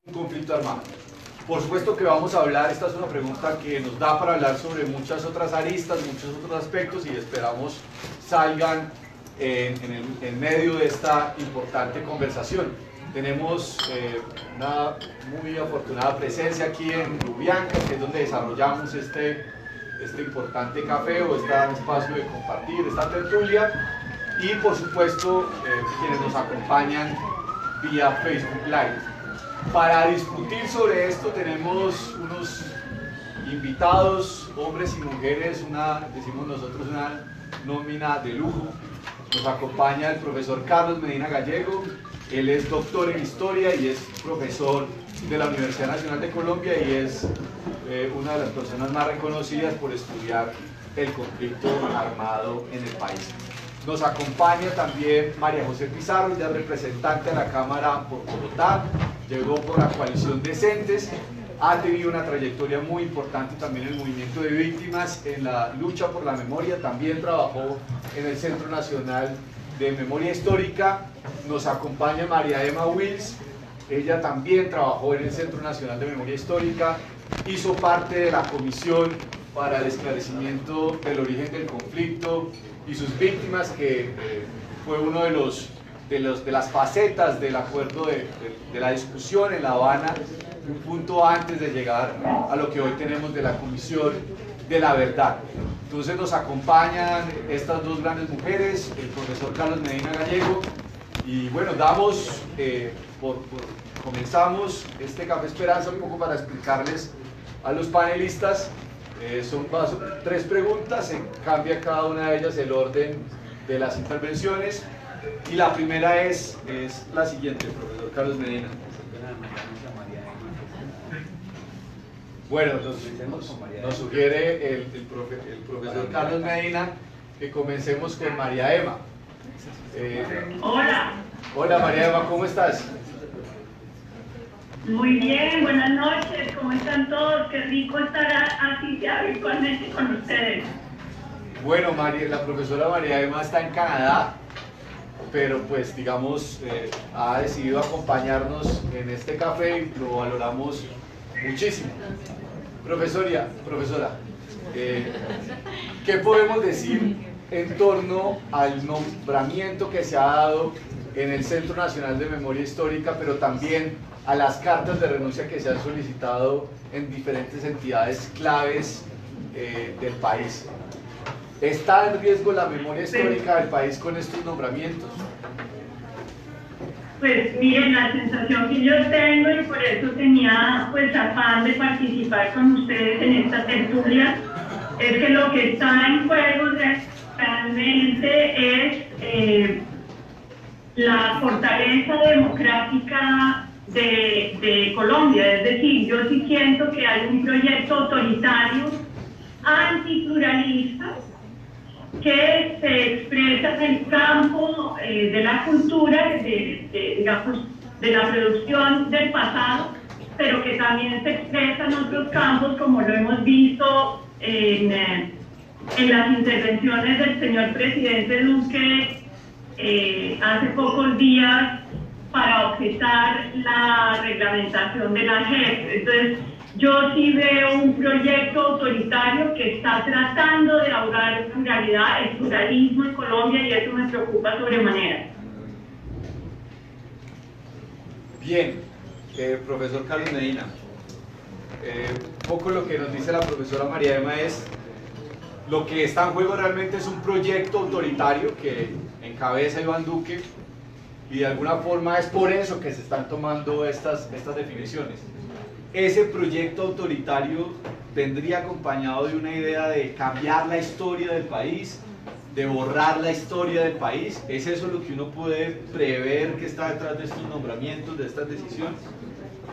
un conflicto armado. Por supuesto que vamos a hablar, esta es una pregunta que nos da para hablar sobre muchas otras aristas, muchos otros aspectos, y esperamos salgan en medio de esta importante conversación. Tenemos una muy afortunada presencia aquí en Llubianca, que es donde desarrollamos este importante café o este espacio de compartir, esta tertulia, y por supuesto quienes nos acompañan vía Facebook Live. Para discutir sobre esto tenemos unos invitados, hombres y mujeres, decimos nosotros una nómina de lujo. Nos acompaña el profesor Carlos Medina Gallego. Él es doctor en Historia y es profesor de la Universidad Nacional de Colombia y es una de las personas más reconocidas por estudiar el conflicto armado en el país. Nos acompaña también María José Pizarro, ella es representante de la Cámara por Bogotá, llegó por la coalición Decentes, ha tenido una trayectoria muy importante también en el movimiento de víctimas, en la lucha por la memoria, también trabajó en el Centro Nacional de Memoria Histórica. Nos acompaña María Emma Wills, ella también trabajó en el Centro Nacional de Memoria Histórica, hizo parte de la Comisión para el Esclarecimiento del Origen del Conflicto y sus víctimas, que fue uno de las facetas del acuerdo de la discusión en La Habana, un punto antes de llegar a lo que hoy tenemos de la Comisión de la Verdad. Entonces nos acompañan estas dos grandes mujeres, el profesor Carlos Medina Gallego, y bueno, comenzamos este Café Esperanza un poco para explicarles a los panelistas. Son 3 preguntas, cambia cada una de ellas el orden de las intervenciones, y la primera es la siguiente, profesor Carlos Medina. Bueno, nos sugiere el profesor Carlos Medina que comencemos con María Emma. Hola. Hola María Emma, ¿cómo estás? Muy bien, buenas noches, ¿cómo están todos? Qué rico estar así ya virtualmente con ustedes. Bueno, la profesora María Emma está en Canadá, pero pues digamos ha decidido acompañarnos en este café y lo valoramos muchísimo. Profesora, ¿qué podemos decir en torno al nombramiento que se ha dado en el Centro Nacional de Memoria Histórica, pero también a las cartas de renuncia que se han solicitado en diferentes entidades claves del país? ¿Está en riesgo la memoria histórica del país con estos nombramientos? Pues miren, la sensación que yo tengo, y por eso tenía pues afán de participar con ustedes en esta tertulia, es que lo que está en juego realmente es la fortaleza democrática de Colombia. Es decir, yo sí siento que hay un proyecto autoritario, antipluralista, que se expresa en el campo de la cultura, de la producción del pasado, pero que también se expresa en otros campos, como lo hemos visto en las intervenciones del señor presidente Duque hace pocos días para objetar la reglamentación de la JEP. Entonces, yo sí veo un proyecto autoritario que está tratando de ahogar pluralidad, el pluralismo en Colombia, y eso me preocupa sobremanera. Bien, profesor Carlos Medina, un poco lo que nos dice la profesora María Emma es lo que está en juego realmente es un proyecto autoritario que encabeza Iván Duque, y de alguna forma es por eso que se están tomando estas definiciones. Ese proyecto autoritario vendría acompañado de una idea de cambiar la historia del país, de borrar la historia del país. ¿Es eso lo que uno puede prever que está detrás de estos nombramientos, de estas decisiones?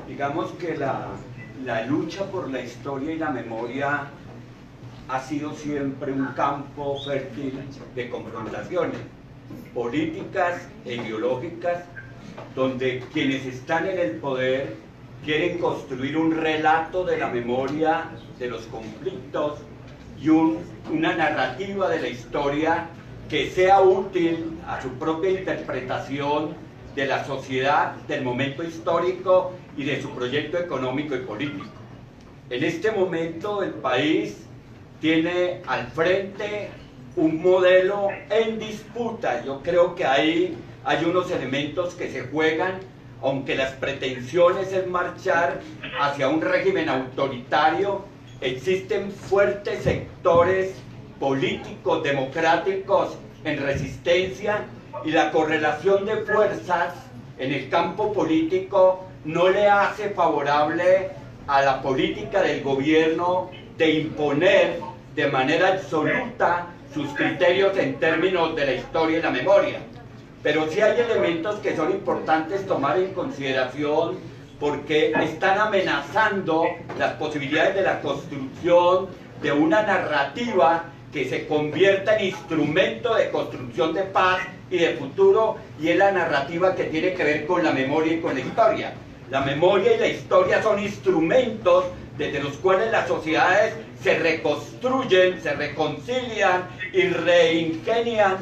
Digamos que la lucha por la historia y la memoria ha sido siempre un campo fértil de confrontaciones políticas e ideológicas, donde quienes están en el poder quieren construir un relato de la memoria de los conflictos y una narrativa de la historia que sea útil a su propia interpretación de la sociedad, del momento histórico y de su proyecto económico y político. En este momento el país tiene al frente un modelo en disputa. Yo creo que ahí hay unos elementos que se juegan, aunque las pretensiones es marchar hacia un régimen autoritario, existen fuertes sectores políticos, democráticos en resistencia, y la correlación de fuerzas en el campo político no le hace favorable a la política del gobierno de imponer de manera absoluta sus criterios en términos de la historia y la memoria. Pero sí hay elementos que son importantes tomar en consideración, porque están amenazando las posibilidades de la construcción de una narrativa que se convierta en instrumento de construcción de paz y de futuro, y es la narrativa que tiene que ver con la memoria y con la historia. La memoria y la historia son instrumentos desde los cuales las sociedades se reconstruyen, se reconcilian y reingenian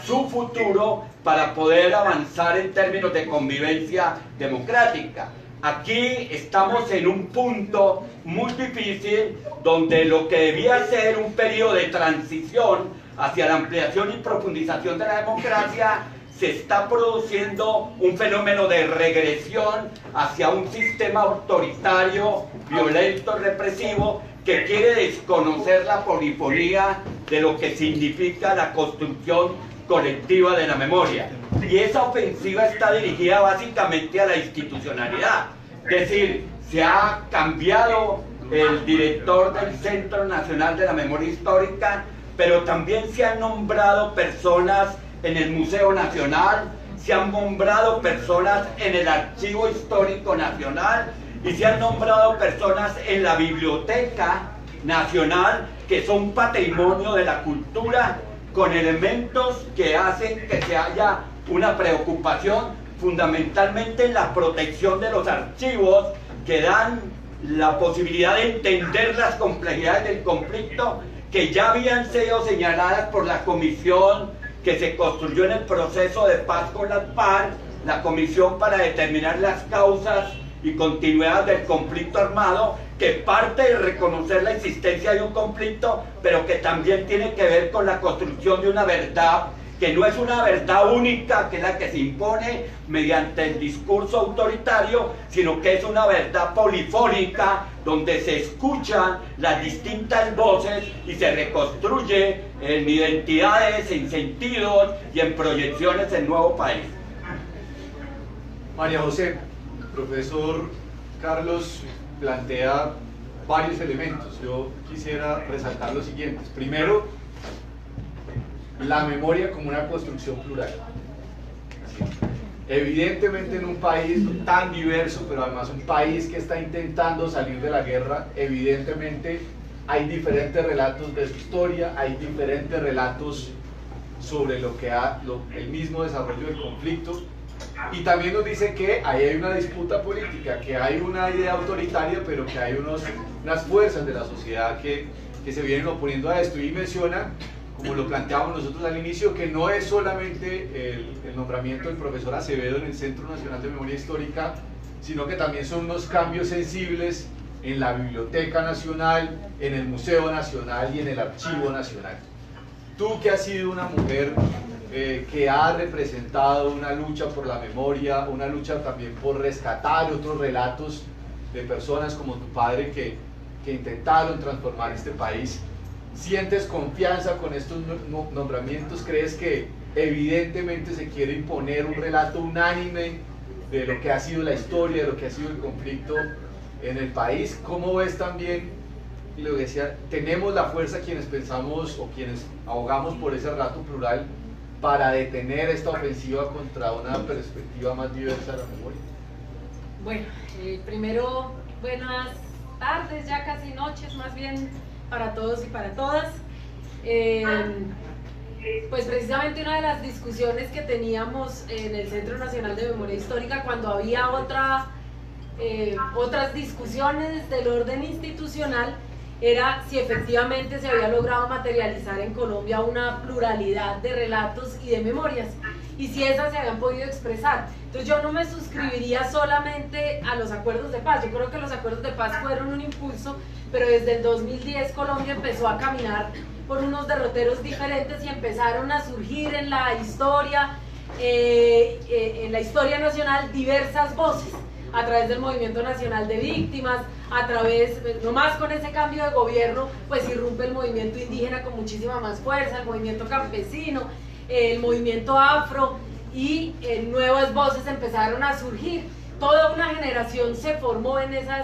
su futuro para poder avanzar en términos de convivencia democrática. Aquí estamos en un punto muy difícil donde lo que debía ser un periodo de transición hacia la ampliación y profundización de la democracia, se está produciendo un fenómeno de regresión hacia un sistema autoritario, violento, represivo, que quiere desconocer la polifonía de lo que significa la construcción colectiva de la memoria. Y esa ofensiva está dirigida básicamente a la institucionalidad. Es decir, se ha cambiado el director del Centro Nacional de la Memoria Histórica, pero también se han nombrado personas en el Museo Nacional, se han nombrado personas en el Archivo Histórico Nacional y se han nombrado personas en la Biblioteca Nacional, que son patrimonio de la cultura, con elementos que hacen que se haya una preocupación fundamentalmente en la protección de los archivos, que dan la posibilidad de entender las complejidades del conflicto, que ya habían sido señaladas por la comisión que se construyó en el proceso de paz con las FARC, la comisión para determinar las causas y continuidad del conflicto armado, que parte de reconocer la existencia de un conflicto, pero que también tiene que ver con la construcción de una verdad, que no es una verdad única, que es la que se impone mediante el discurso autoritario, sino que es una verdad polifónica, donde se escuchan las distintas voces y se reconstruye en identidades, en sentidos y en proyecciones del nuevo país. María José, profesor Carlos plantea varios elementos. Yo quisiera resaltar los siguientes. Primero, la memoria como una construcción plural. Evidentemente, en un país tan diverso, pero además un país que está intentando salir de la guerra, evidentemente hay diferentes relatos de su historia, hay diferentes relatos sobre el mismo desarrollo del conflicto. Y también nos dice que ahí hay una disputa política, que hay una idea autoritaria, pero que hay unas fuerzas de la sociedad que se vienen oponiendo a esto. Y menciona, como lo planteamos nosotros al inicio, que no es solamente el nombramiento del profesor Acevedo en el Centro Nacional de Memoria Histórica, sino que también son unos cambios sensibles en la Biblioteca Nacional, en el Museo Nacional y en el Archivo Nacional. Tú, que has sido una mujer que ha representado una lucha por la memoria, una lucha también por rescatar otros relatos de personas como tu padre que intentaron transformar este país, ¿sientes confianza con estos nombramientos? ¿Crees que evidentemente se quiere imponer un relato unánime de lo que ha sido la historia, de lo que ha sido el conflicto en el país? ¿Cómo ves también, y lo decía, tenemos la fuerza quienes pensamos o quienes abogamos por ese relato plural para detener esta ofensiva contra una perspectiva más diversa de la memoria? Bueno, primero, buenas tardes, ya casi noches más bien, para todos y para todas. Pues precisamente una de las discusiones que teníamos en el Centro Nacional de Memoria Histórica, cuando había otras discusiones del orden institucional, era si efectivamente se había logrado materializar en Colombia una pluralidad de relatos y de memorias. y si esas se habían podido expresar. Entonces yo no me suscribiría solamente a los acuerdos de paz, yo creo que los acuerdos de paz fueron un impulso, pero desde el 2010 Colombia empezó a caminar por unos derroteros diferentes y empezaron a surgir en la historia nacional diversas voces, a través del Movimiento Nacional de Víctimas, a través, nomás con ese cambio de gobierno, pues irrumpe el movimiento indígena con muchísima más fuerza, el movimiento campesino, el movimiento afro, y nuevas voces empezaron a surgir. Toda una generación se formó en medio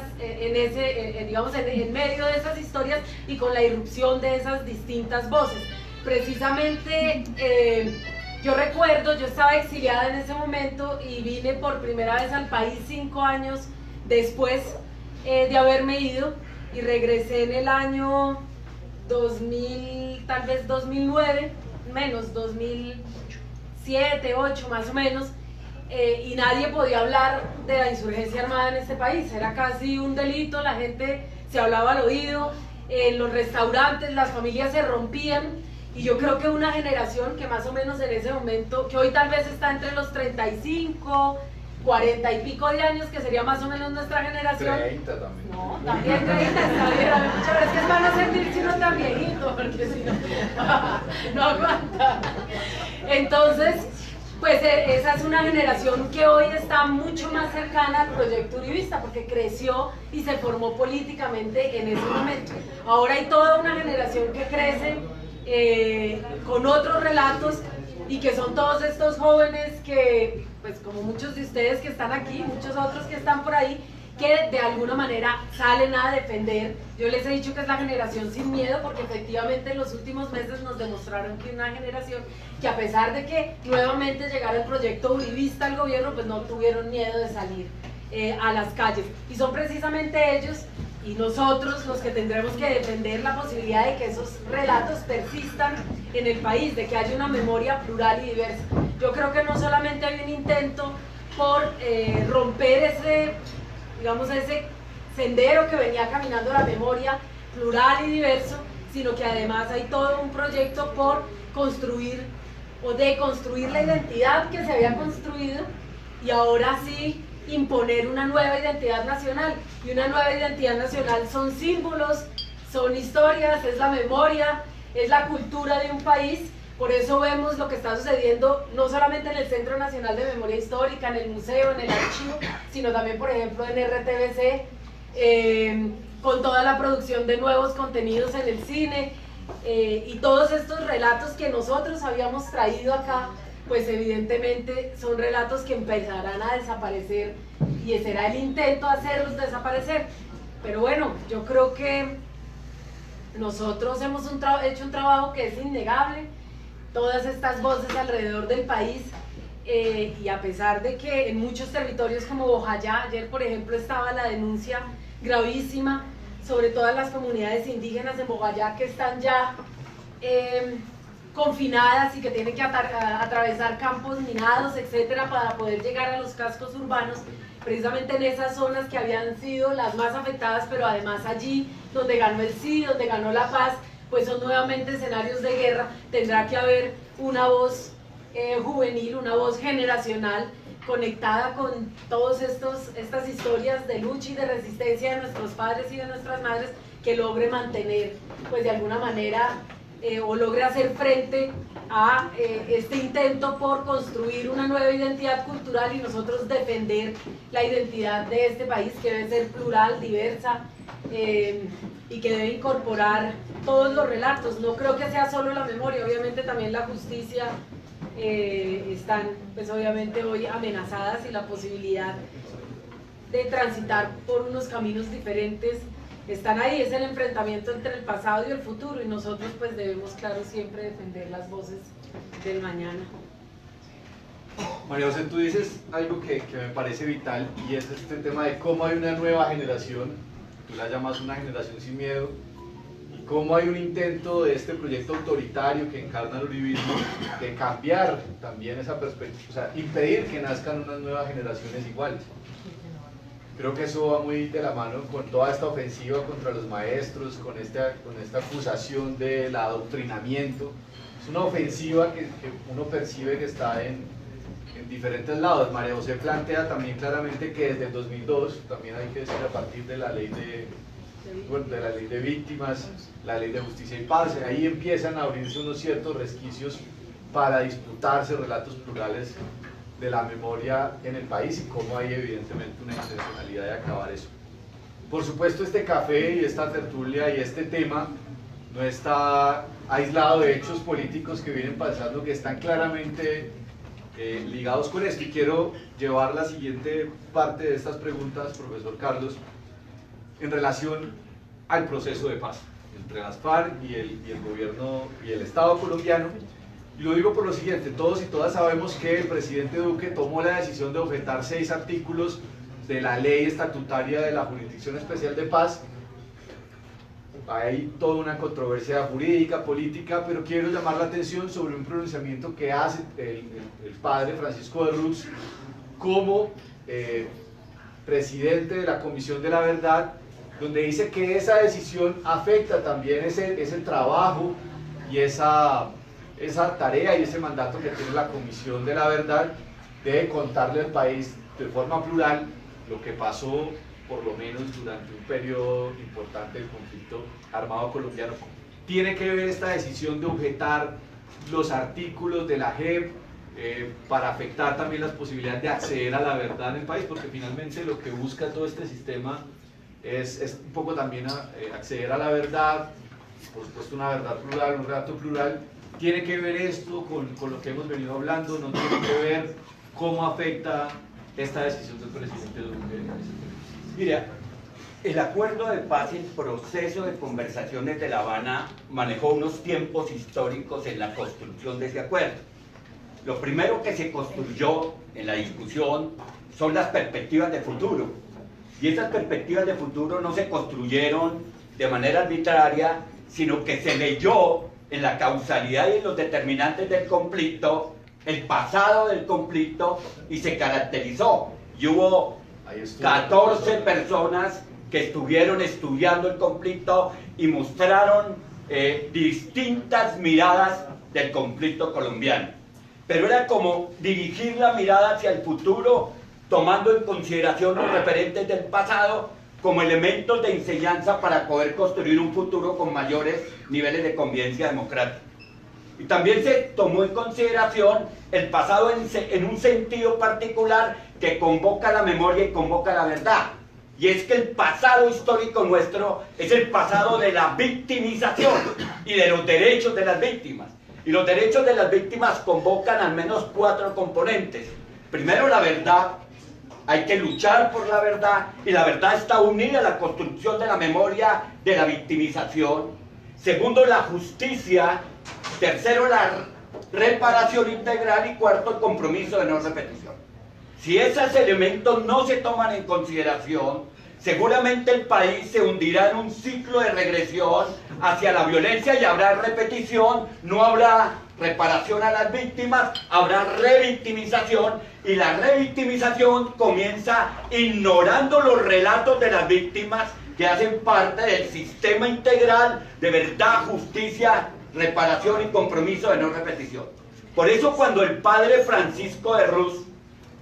de esas historias y con la irrupción de esas distintas voces. Precisamente, yo recuerdo, yo estaba exiliada en ese momento y vine por primera vez al país 5 años después de haberme ido, y regresé en el año 2000, tal vez 2009, menos 2007, 2008 más o menos, y nadie podía hablar de la insurgencia armada en este país, era casi un delito, la gente se hablaba al oído, en los restaurantes las familias se rompían. Y yo creo que una generación que más o menos en ese momento, que hoy tal vez está entre los 35, 40 y pico de años, que sería más o menos nuestra generación. 30 también. No, también 30, está bien. Muchas veces que van a sentir si no tan viejito, porque si no, no aguanta. Entonces, pues esa es una generación que hoy está mucho más cercana al proyecto uribista, porque creció y se formó políticamente en ese momento. Ahora hay toda una generación que crece con otros relatos, y que son todos estos jóvenes que, pues como muchos de ustedes que están aquí, muchos otros que están por ahí, que de alguna manera salen a defender. Yo les he dicho que es la generación sin miedo, porque efectivamente en los últimos meses nos demostraron que una generación que, a pesar de que nuevamente llegara el proyecto uribista al gobierno, pues no tuvieron miedo de salir a las calles, y son precisamente ellos y nosotros los que tendremos que defender la posibilidad de que esos relatos persistan en el país, de que haya una memoria plural y diversa. Yo creo que no solamente hay un intento por romper ese, digamos, ese sendero que venía caminando la memoria plural y diverso, sino que además hay todo un proyecto por construir o deconstruir la identidad que se había construido, y ahora sí imponer una nueva identidad nacional. Y una nueva identidad nacional son símbolos, son historias, es la memoria, es la cultura de un país. Por eso vemos lo que está sucediendo no solamente en el Centro Nacional de Memoria Histórica, en el museo, en el archivo, sino también, por ejemplo, en RTBC, con toda la producción de nuevos contenidos en el cine, y todos estos relatos que nosotros habíamos traído acá, pues evidentemente son relatos que empezarán a desaparecer, y será el intento de hacerlos desaparecer. Pero bueno, yo creo que nosotros hemos hecho un trabajo que es innegable, todas estas voces alrededor del país, y a pesar de que en muchos territorios como Bojayá, ayer por ejemplo estaba la denuncia gravísima sobre todas las comunidades indígenas en Bojayá que están ya confinadas y que tienen que atravesar campos minados, etcétera, para poder llegar a los cascos urbanos, precisamente en esas zonas que habían sido las más afectadas, pero además allí donde ganó el sí, donde ganó la paz, pues son nuevamente escenarios de guerra. Tendrá que haber una voz juvenil, una voz generacional conectada con todas estas historias de lucha y de resistencia de nuestros padres y de nuestras madres, que logre mantener, pues de alguna manera, o logre hacer frente a este intento por construir una nueva identidad cultural, y nosotros defender la identidad de este país, que debe ser plural, diversa, y que debe incorporar todos los relatos. No creo que sea solo la memoria, obviamente también la justicia están, pues obviamente hoy amenazadas, y la posibilidad de transitar por unos caminos diferentes están ahí. Es el enfrentamiento entre el pasado y el futuro, y nosotros pues debemos, claro, siempre defender las voces del mañana. María José, tú dices algo que me parece vital, y es este tema de cómo hay una nueva generación, tú la llamas una generación sin miedo, y cómo hay un intento de este proyecto autoritario que encarna el uribismo de cambiar también esa perspectiva, o sea, impedir que nazcan unas nuevas generaciones iguales. Creo que eso va muy de la mano con toda esta ofensiva contra los maestros, con esta acusación del adoctrinamiento. Es una ofensiva que uno percibe que está en en diferentes lados. María José plantea también claramente que desde el 2002, también hay que decir a partir de la ley de víctimas, la ley de justicia y paz, ahí empiezan a abrirse unos ciertos resquicios para disputarse relatos plurales de la memoria en el país y cómo hay evidentemente una intencionalidad de acabar eso. Por supuesto, este café y esta tertulia y este tema no está aislado de hechos políticos que vienen pasando que están claramente ligados con esto, y quiero llevar la siguiente parte de estas preguntas, profesor Carlos, en relación al proceso de paz entre las FARC y el gobierno y el Estado colombiano. Y lo digo por lo siguiente: todos y todas sabemos que el presidente Duque tomó la decisión de objetar 6 artículos de la ley estatutaria de la Jurisdicción Especial de Paz. Hay toda una controversia jurídica, política, pero quiero llamar la atención sobre un pronunciamiento que hace el padre Francisco de Ruz como presidente de la Comisión de la Verdad, donde dice que esa decisión afecta también ese trabajo y esa tarea y ese mandato que tiene la Comisión de la Verdad de contarle al país de forma plural lo que pasó, por lo menos durante un periodo importante del conflicto armado colombiano. ¿Tiene que ver esta decisión de objetar los artículos de la JEP para afectar también las posibilidades de acceder a la verdad en el país? Porque finalmente lo que busca todo este sistema es un poco también acceder a la verdad, por supuesto una verdad plural, un relato plural. ¿Tiene que ver esto con lo que hemos venido hablando? ¿No tiene que ver? ¿Cómo afecta esta decisión del presidente Duque? Mira, el acuerdo de paz y el proceso de conversaciones de La Habana manejó unos tiempos históricos en la construcción de ese acuerdo. Lo primero que se construyó en la discusión son las perspectivas de futuro. Y esas perspectivas de futuro no se construyeron de manera arbitraria, sino que se leyó en la causalidad y en los determinantes del conflicto, el pasado del conflicto, y se caracterizó. Y hubo 14 personas que estuvieron estudiando el conflicto y mostraron distintas miradas del conflicto colombiano. Pero era como dirigir la mirada hacia el futuro, tomando en consideración los referentes del pasado como elementos de enseñanza para poder construir un futuro con mayores niveles de convivencia democrática. Y también se tomó en consideración el pasado en un sentido particular que convoca la memoria y convoca la verdad. Y es que el pasado histórico nuestro es el pasado de la victimización y de los derechos de las víctimas. Y los derechos de las víctimas convocan al menos 4 componentes. Primero, la verdad. Hay que luchar por la verdad, y la verdad está unida a la construcción de la memoria de la victimización. Segundo, la justicia. Tercero, la reparación integral. Y cuarto, el compromiso de no repetición. Si esos elementos no se toman en consideración, seguramente el país se hundirá en un ciclo de regresión hacia la violencia y habrá repetición, no habrá reparación a las víctimas, habrá revictimización, y la revictimización comienza ignorando los relatos de las víctimas que hacen parte del sistema integral de verdad, justicia, reparación y compromiso de no repetición. Por eso cuando el padre Francisco de Ruz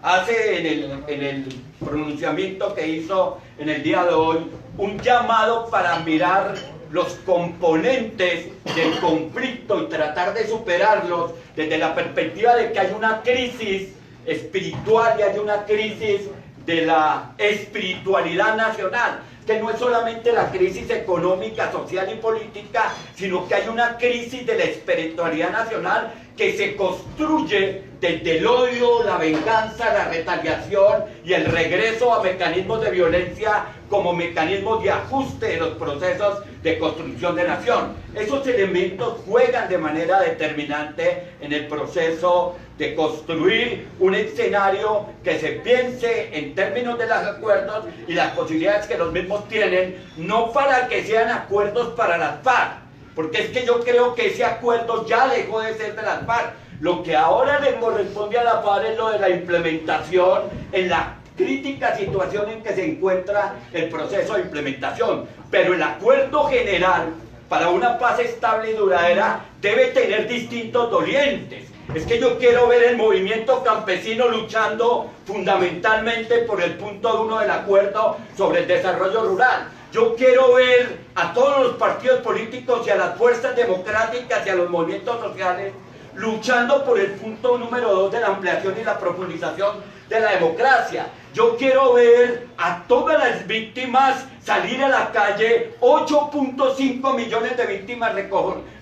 hace en el pronunciamiento que hizo en el día de hoy un llamado para mirar los componentes del conflicto y tratar de superarlos desde la perspectiva de que hay una crisis espiritual y hay una crisis de la espiritualidad nacional, que no es solamente la crisis económica, social y política, sino que hay una crisis de la espiritualidad nacional que se construye desde el odio, la venganza, la retaliación y el regreso a mecanismos de violencia como mecanismos de ajuste de los procesos de construcción de nación. Esos elementos juegan de manera determinante en el proceso de construir un escenario que se piense en términos de los acuerdos y las posibilidades que los mismos tienen, no para que sean acuerdos para las FARC, porque es que yo creo que ese acuerdo ya dejó de ser de las FARC. Lo que ahora le corresponde a la FARC es lo de la implementación en la crítica situación en que se encuentra el proceso de implementación. Pero el acuerdo general para una paz estable y duradera debe tener distintos dolientes. Es que yo quiero ver el movimiento campesino luchando fundamentalmente por el punto 1 del acuerdo sobre el desarrollo rural. Yo quiero ver a todos los partidos políticos y a las fuerzas democráticas y a los movimientos sociales luchando por el punto número 2 de la ampliación y la profundización de la democracia. Yo quiero ver a todas las víctimas salir a la calle, 8.5 millones de víctimas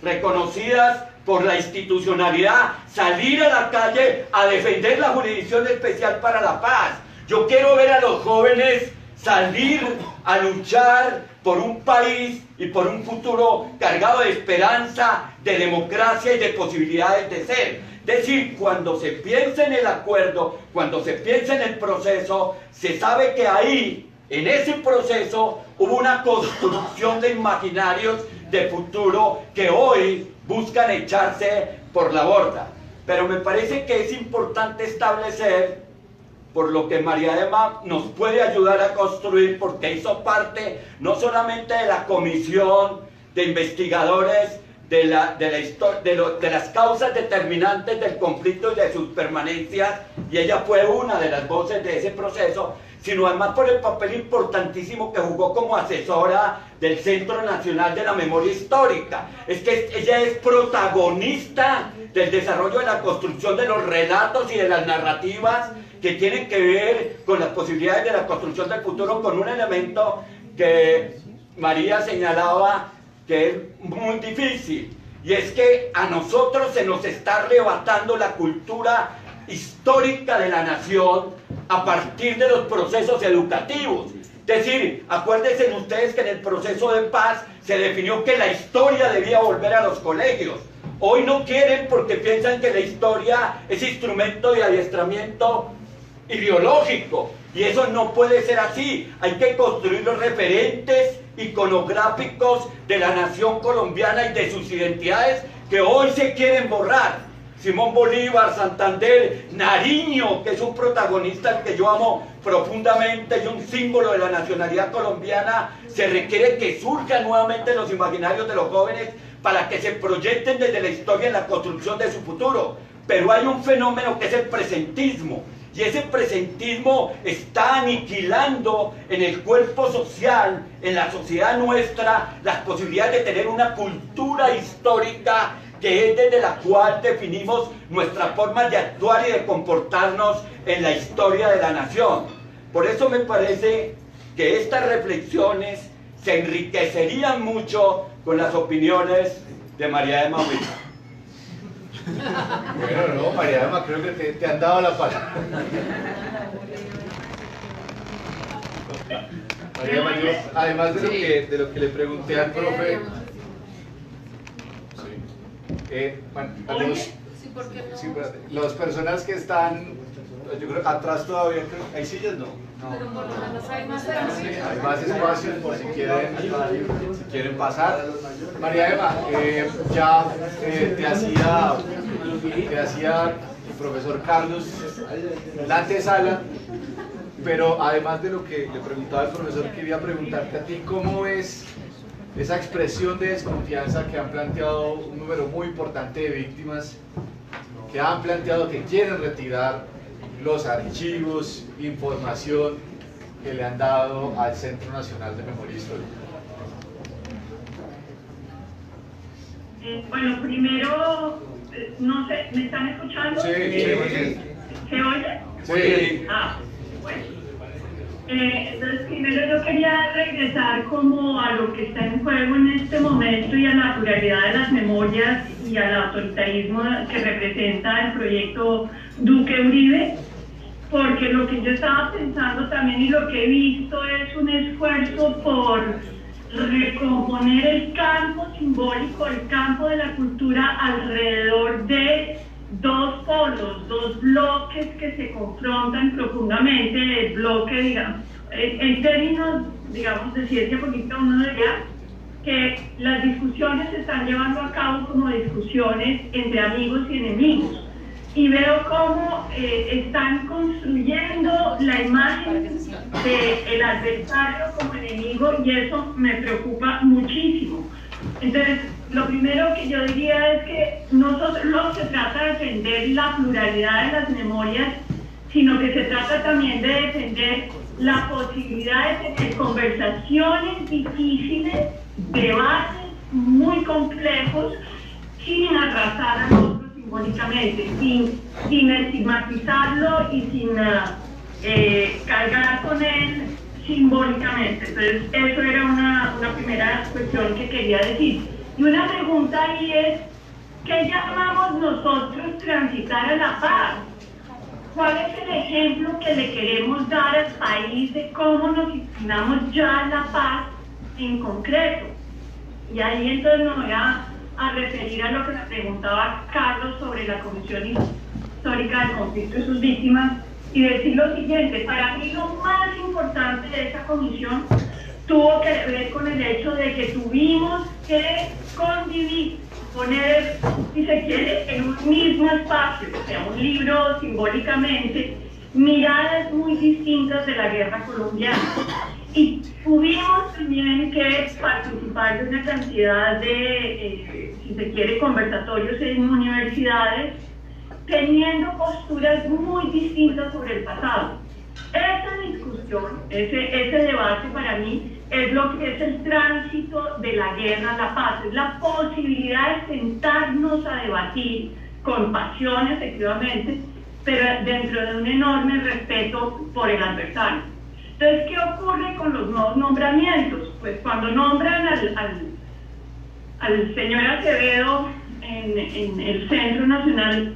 reconocidas por la institucionalidad, salir a la calle a defender la Jurisdicción Especial para la Paz. Yo quiero ver a los jóvenes salir a luchar por un país y por un futuro cargado de esperanza, de democracia y de posibilidades de ser. Es decir, cuando se piensa en el acuerdo, cuando se piensa en el proceso, se sabe que ahí, en ese proceso, hubo una construcción de imaginarios de futuro que hoy buscan echarse por la borda. Pero me parece que es importante establecer, por lo que María Emma nos puede ayudar a construir, porque hizo parte no solamente de la comisión de investigadores de las causas determinantes del conflicto y de sus permanencias, y ella fue una de las voces de ese proceso, sino además por el papel importantísimo que jugó como asesora del Centro Nacional de la Memoria Histórica. Es que ella es protagonista del desarrollo de la construcción de los relatos y de las narrativas que tienen que ver con las posibilidades de la construcción del futuro, con un elemento que María señalaba que es muy difícil, y es que a nosotros se nos está arrebatando la cultura histórica de la nación a partir de los procesos educativos. Es decir, acuérdense ustedes que en el proceso de paz se definió que la historia debía volver a los colegios. Hoy no quieren porque piensan que la historia es instrumento de adiestramiento ideológico, y eso no puede ser así. Hay que construir los referentes iconográficos de la nación colombiana y de sus identidades que hoy se quieren borrar. Simón Bolívar, Santander, Nariño, que es un protagonista al que yo amo profundamente y un símbolo de la nacionalidad colombiana, se requiere que surjan nuevamente en los imaginarios de los jóvenes para que se proyecten desde la historia en la construcción de su futuro. Pero hay un fenómeno que es el presentismo, y ese presentismo está aniquilando en el cuerpo social, en la sociedad nuestra, las posibilidades de tener una cultura histórica que es desde la cual definimos nuestras formas de actuar y de comportarnos en la historia de la nación. Por eso me parece que estas reflexiones se enriquecerían mucho con las opiniones de María Emma Huita. Bueno, no, María Emma, creo que te han dado la palabra. María Emma, yo, además de lo que le pregunté al profe, las personas que están, yo creo, atrás todavía, ¿hay sillas? No. Pero por lo menos hay más espacio. Hay más espacios por si quieren pasar. María Emma, ya te hacía el profesor Carlos la antesala, pero además de lo que le preguntaba el profesor, quería preguntarte a ti, ¿cómo ves esa expresión de desconfianza que han planteado un número muy importante de víctimas, que han planteado que quieren retirar los archivos, información que le han dado al Centro Nacional de Memoria Histórica? Bueno, primero, no sé, ¿me están escuchando? Sí, sí. ¿Se oye? Sí. Ah, bueno. Entonces, primero yo quería regresar como a lo que está en juego en este momento y a la pluralidad de las memorias y al autoritarismo que representa el proyecto Duque Uribe, porque lo que yo estaba pensando también y lo que he visto es un esfuerzo por recomponer el campo simbólico, el campo de la cultura alrededor de dos polos, dos bloques que se confrontan profundamente. El bloque, digamos, en términos, digamos, de ciencia política, uno diría que las discusiones se están llevando a cabo como discusiones entre amigos y enemigos. Y veo cómo están construyendo la imagen del adversario como enemigo, y eso me preocupa muchísimo, Entonces, lo primero que yo diría es que no solo se trata de defender la pluralidad de las memorias, sino que se trata también de defender la posibilidad de tener conversaciones difíciles, debates muy complejos, sin arrasar al otro simbólicamente, sin estigmatizarlo y sin cargar con él simbólicamente. Entonces, eso era una primera cuestión que quería decir. Y una pregunta ahí es, ¿qué llamamos nosotros transitar a la paz? ¿Cuál es el ejemplo que le queremos dar al país de cómo nos imaginamos ya la paz en concreto? Y ahí entonces me voy a referir a lo que me preguntaba Carlos sobre la Comisión Histórica del Conflicto y sus víctimas, y decir lo siguiente: para mí lo más importante de esa comisión tuvo que ver con el hecho de que tuvimos que convivir, poner, si se quiere, en un mismo espacio, o sea, un libro simbólicamente, miradas muy distintas de la guerra colombiana. Y tuvimos también que participar de una cantidad de, si se quiere, conversatorios en universidades, teniendo posturas muy distintas sobre el pasado. Esa discusión, ese debate para mí es lo que es el tránsito de la guerra a la paz, es la posibilidad de sentarnos a debatir con pasión, efectivamente, pero dentro de un enorme respeto por el adversario. Entonces, ¿qué ocurre con los nuevos nombramientos? Pues cuando nombran al señor Acevedo en el Centro Nacional,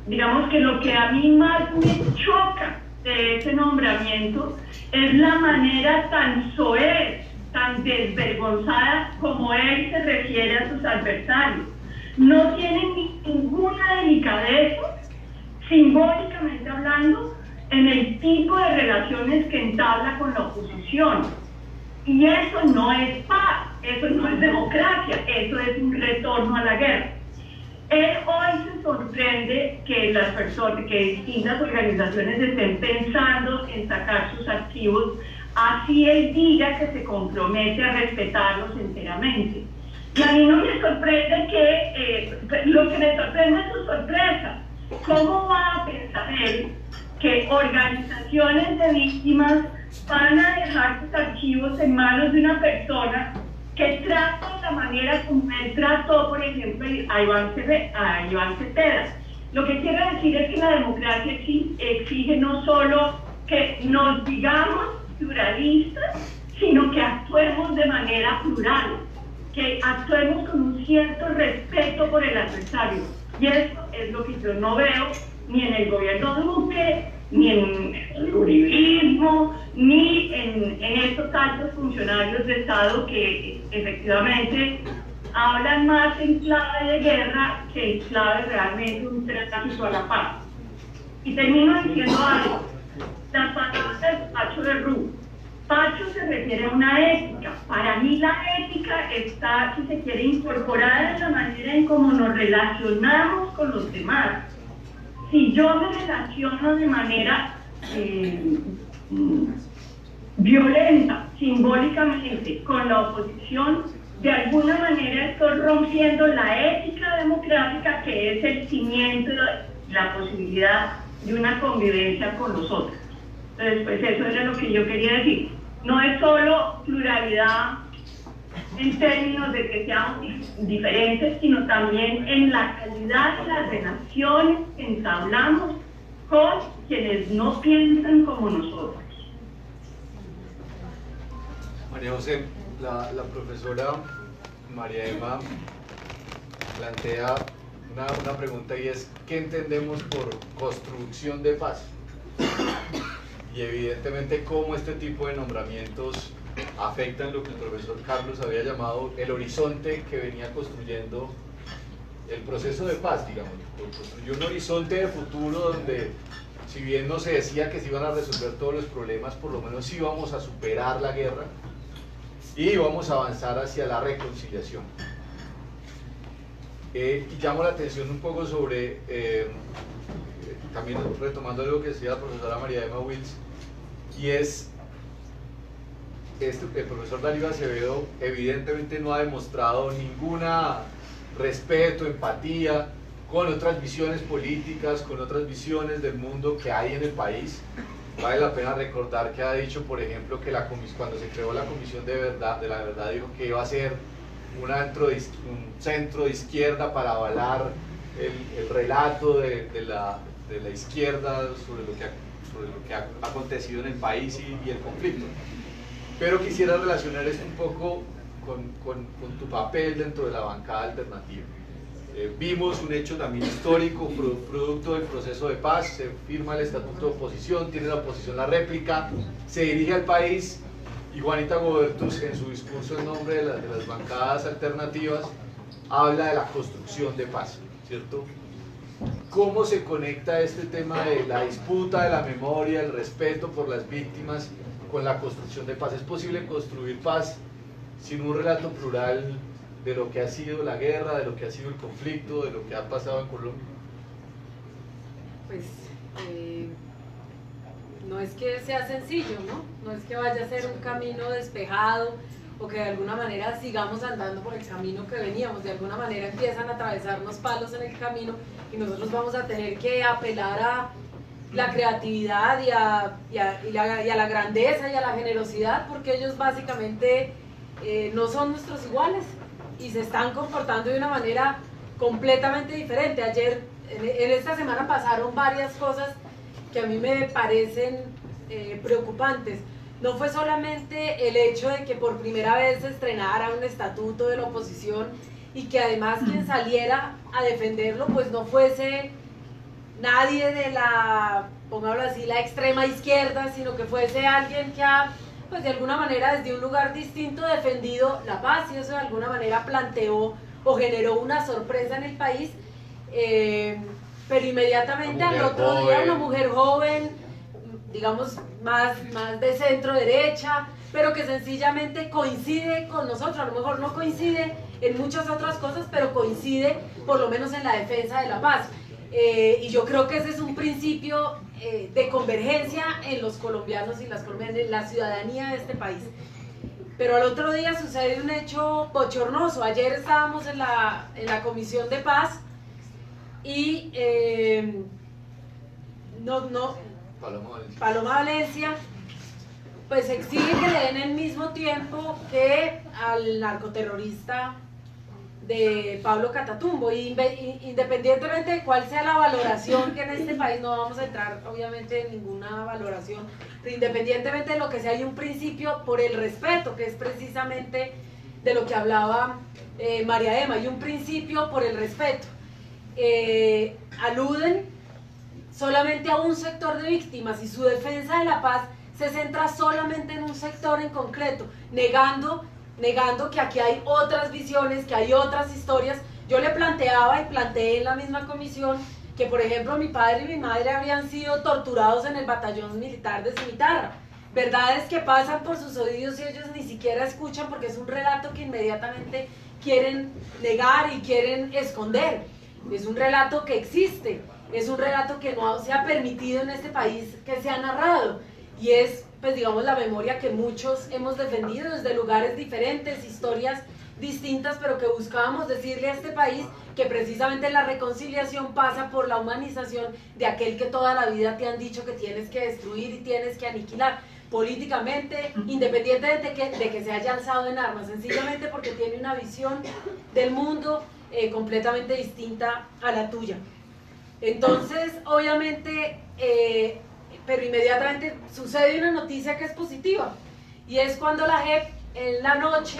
digamos que lo que a mí más me choca de ese nombramiento es la manera tan soez, tan desvergonzada como él se refiere a sus adversarios. No tiene ninguna delicadeza, simbólicamente hablando, en el tipo de relaciones que entabla con la oposición. Y eso no es paz, eso no es democracia, eso es un retorno a la guerra. Él hoy se sorprende que las personas, que distintas organizaciones estén pensando en sacar sus archivos, así él diga que se compromete a respetarlos enteramente. Y a mí no me sorprende lo que me sorprende es su sorpresa. ¿Cómo va a pensar él que organizaciones de víctimas van a dejar sus archivos en manos de una persona que trata de la manera como él trató, por ejemplo, a Iván Cepeda? Lo que quiero decir es que la democracia exige no solo que nos digamos pluralistas, sino que actuemos de manera plural, que actuemos con un cierto respeto por el adversario. Y eso es lo que yo no veo ni en el gobierno de Duque, ni en el uribismo, ni en estos altos funcionarios de Estado que efectivamente hablan más en clave de guerra que en clave realmente un tránsito a la paz. Y termino diciendo algo. Las palabras de Pacho de Rú. Pacho se refiere a una ética. Para mí la ética está, si se quiere, incorporada en la manera en cómo nos relacionamos con los demás. Si yo me relaciono de manera violenta, simbólicamente, con la oposición, de alguna manera estoy rompiendo la ética democrática, que es el cimiento, la posibilidad de una convivencia con los otros. Entonces, pues eso era lo que yo quería decir. No es solo pluralidad en términos de que seamos diferentes, sino también en la calidad de las relaciones que entablamos con quienes no piensan como nosotros. María José, la profesora María Emma plantea una pregunta, y es: ¿qué entendemos por construcción de paz? Y evidentemente cómo este tipo de nombramientos afectan lo que el profesor Carlos había llamado el horizonte que venía construyendo el proceso de paz, digamos. Construyó un horizonte de futuro donde, si bien no se decía que se iban a resolver todos los problemas, por lo menos íbamos a superar la guerra y íbamos a avanzar hacia la reconciliación. Y llamo la atención un poco sobre, también retomando algo que decía la profesora María Emma Wills, y es el profesor Darío Acevedo evidentemente no ha demostrado ninguna respeto, empatía con otras visiones políticas, con otras visiones del mundo que hay en el país. Vale la pena recordar que ha dicho, por ejemplo, que cuando se creó la Comisión de la Verdad dijo que iba a ser un centro de izquierda para avalar el relato de la izquierda sobre lo que ha acontecido en el país y el conflicto. Pero quisiera relacionar esto un poco con tu papel dentro de la bancada alternativa. Vimos un hecho también histórico, producto del proceso de paz, se firma el estatuto de oposición, tiene la oposición la réplica, se dirige al país y Juanita Gobertus en su discurso en nombre de las bancadas alternativas habla de la construcción de paz, ¿cierto? ¿Cómo se conecta este tema de la disputa, de la memoria, el respeto por las víctimas con la construcción de paz? ¿Es posible construir paz sin un relato plural de lo que ha sido la guerra, de lo que ha sido el conflicto, de lo que ha pasado en Colombia? Pues no es que sea sencillo, ¿no? No es que vaya a ser un camino despejado o que de alguna manera sigamos andando por el camino que veníamos. De alguna manera empiezan a atravesarnos palos en el camino y nosotros vamos a tener que apelar a la creatividad y a la grandeza y a la generosidad, porque ellos básicamente no son nuestros iguales y se están comportando de una manera completamente diferente. Ayer, en esta semana pasaron varias cosas que a mí me parecen preocupantes. No fue solamente el hecho de que por primera vez se estrenara un estatuto de la oposición y que además quien saliera a defenderlo pues no fuese nadie de la, pongámoslo así, la extrema izquierda, sino que fuese alguien que ha, pues de alguna manera desde un lugar distinto defendido la paz, y eso de alguna manera planteó o generó una sorpresa en el país, pero inmediatamente al otro día una mujer joven, digamos más de centro derecha, pero que sencillamente coincide con nosotros. A lo mejor no coincide en muchas otras cosas, pero coincide por lo menos en la defensa de la paz. Y yo creo que ese es un principio de convergencia en los colombianos y las colombianas, en la ciudadanía de este país. Pero al otro día sucede un hecho bochornoso. Ayer estábamos en la Comisión de Paz y Paloma Valencia pues exige que le den el mismo tiempo que al narcoterrorista de Pablo Catatumbo, y independientemente de cuál sea la valoración, que en este país no vamos a entrar obviamente en ninguna valoración, pero independientemente de lo que sea, hay un principio por el respeto, que es precisamente de lo que hablaba María Emma, hay un principio por el respeto. Aluden solamente a un sector de víctimas y su defensa de la paz se centra solamente en un sector en concreto, negando que aquí hay otras visiones, que hay otras historias. Yo le planteaba y planteé en la misma comisión que, por ejemplo, mi padre y mi madre habrían sido torturados en el batallón militar de Cimitarra. Verdades que pasan por sus oídos y ellos ni siquiera escuchan, porque es un relato que inmediatamente quieren negar y quieren esconder. Es un relato que existe, es un relato que no se ha permitido en este país que sea narrado, y es, pues digamos, la memoria que muchos hemos defendido desde lugares diferentes, historias distintas, pero que buscábamos decirle a este país que precisamente la reconciliación pasa por la humanización de aquel que toda la vida te han dicho que tienes que destruir y tienes que aniquilar políticamente, independientemente de que se haya alzado en armas, sencillamente porque tiene una visión del mundo completamente distinta a la tuya. Entonces, obviamente, pero inmediatamente sucede una noticia que es positiva, y es cuando la JEP en la noche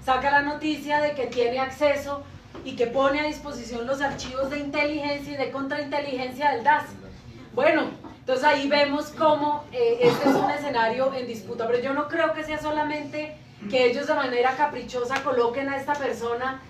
saca la noticia de que tiene acceso y que pone a disposición los archivos de inteligencia y de contrainteligencia del DAS. Bueno, entonces ahí vemos cómo este es un escenario en disputa, pero yo no creo que sea solamente que ellos de manera caprichosa coloquen a esta persona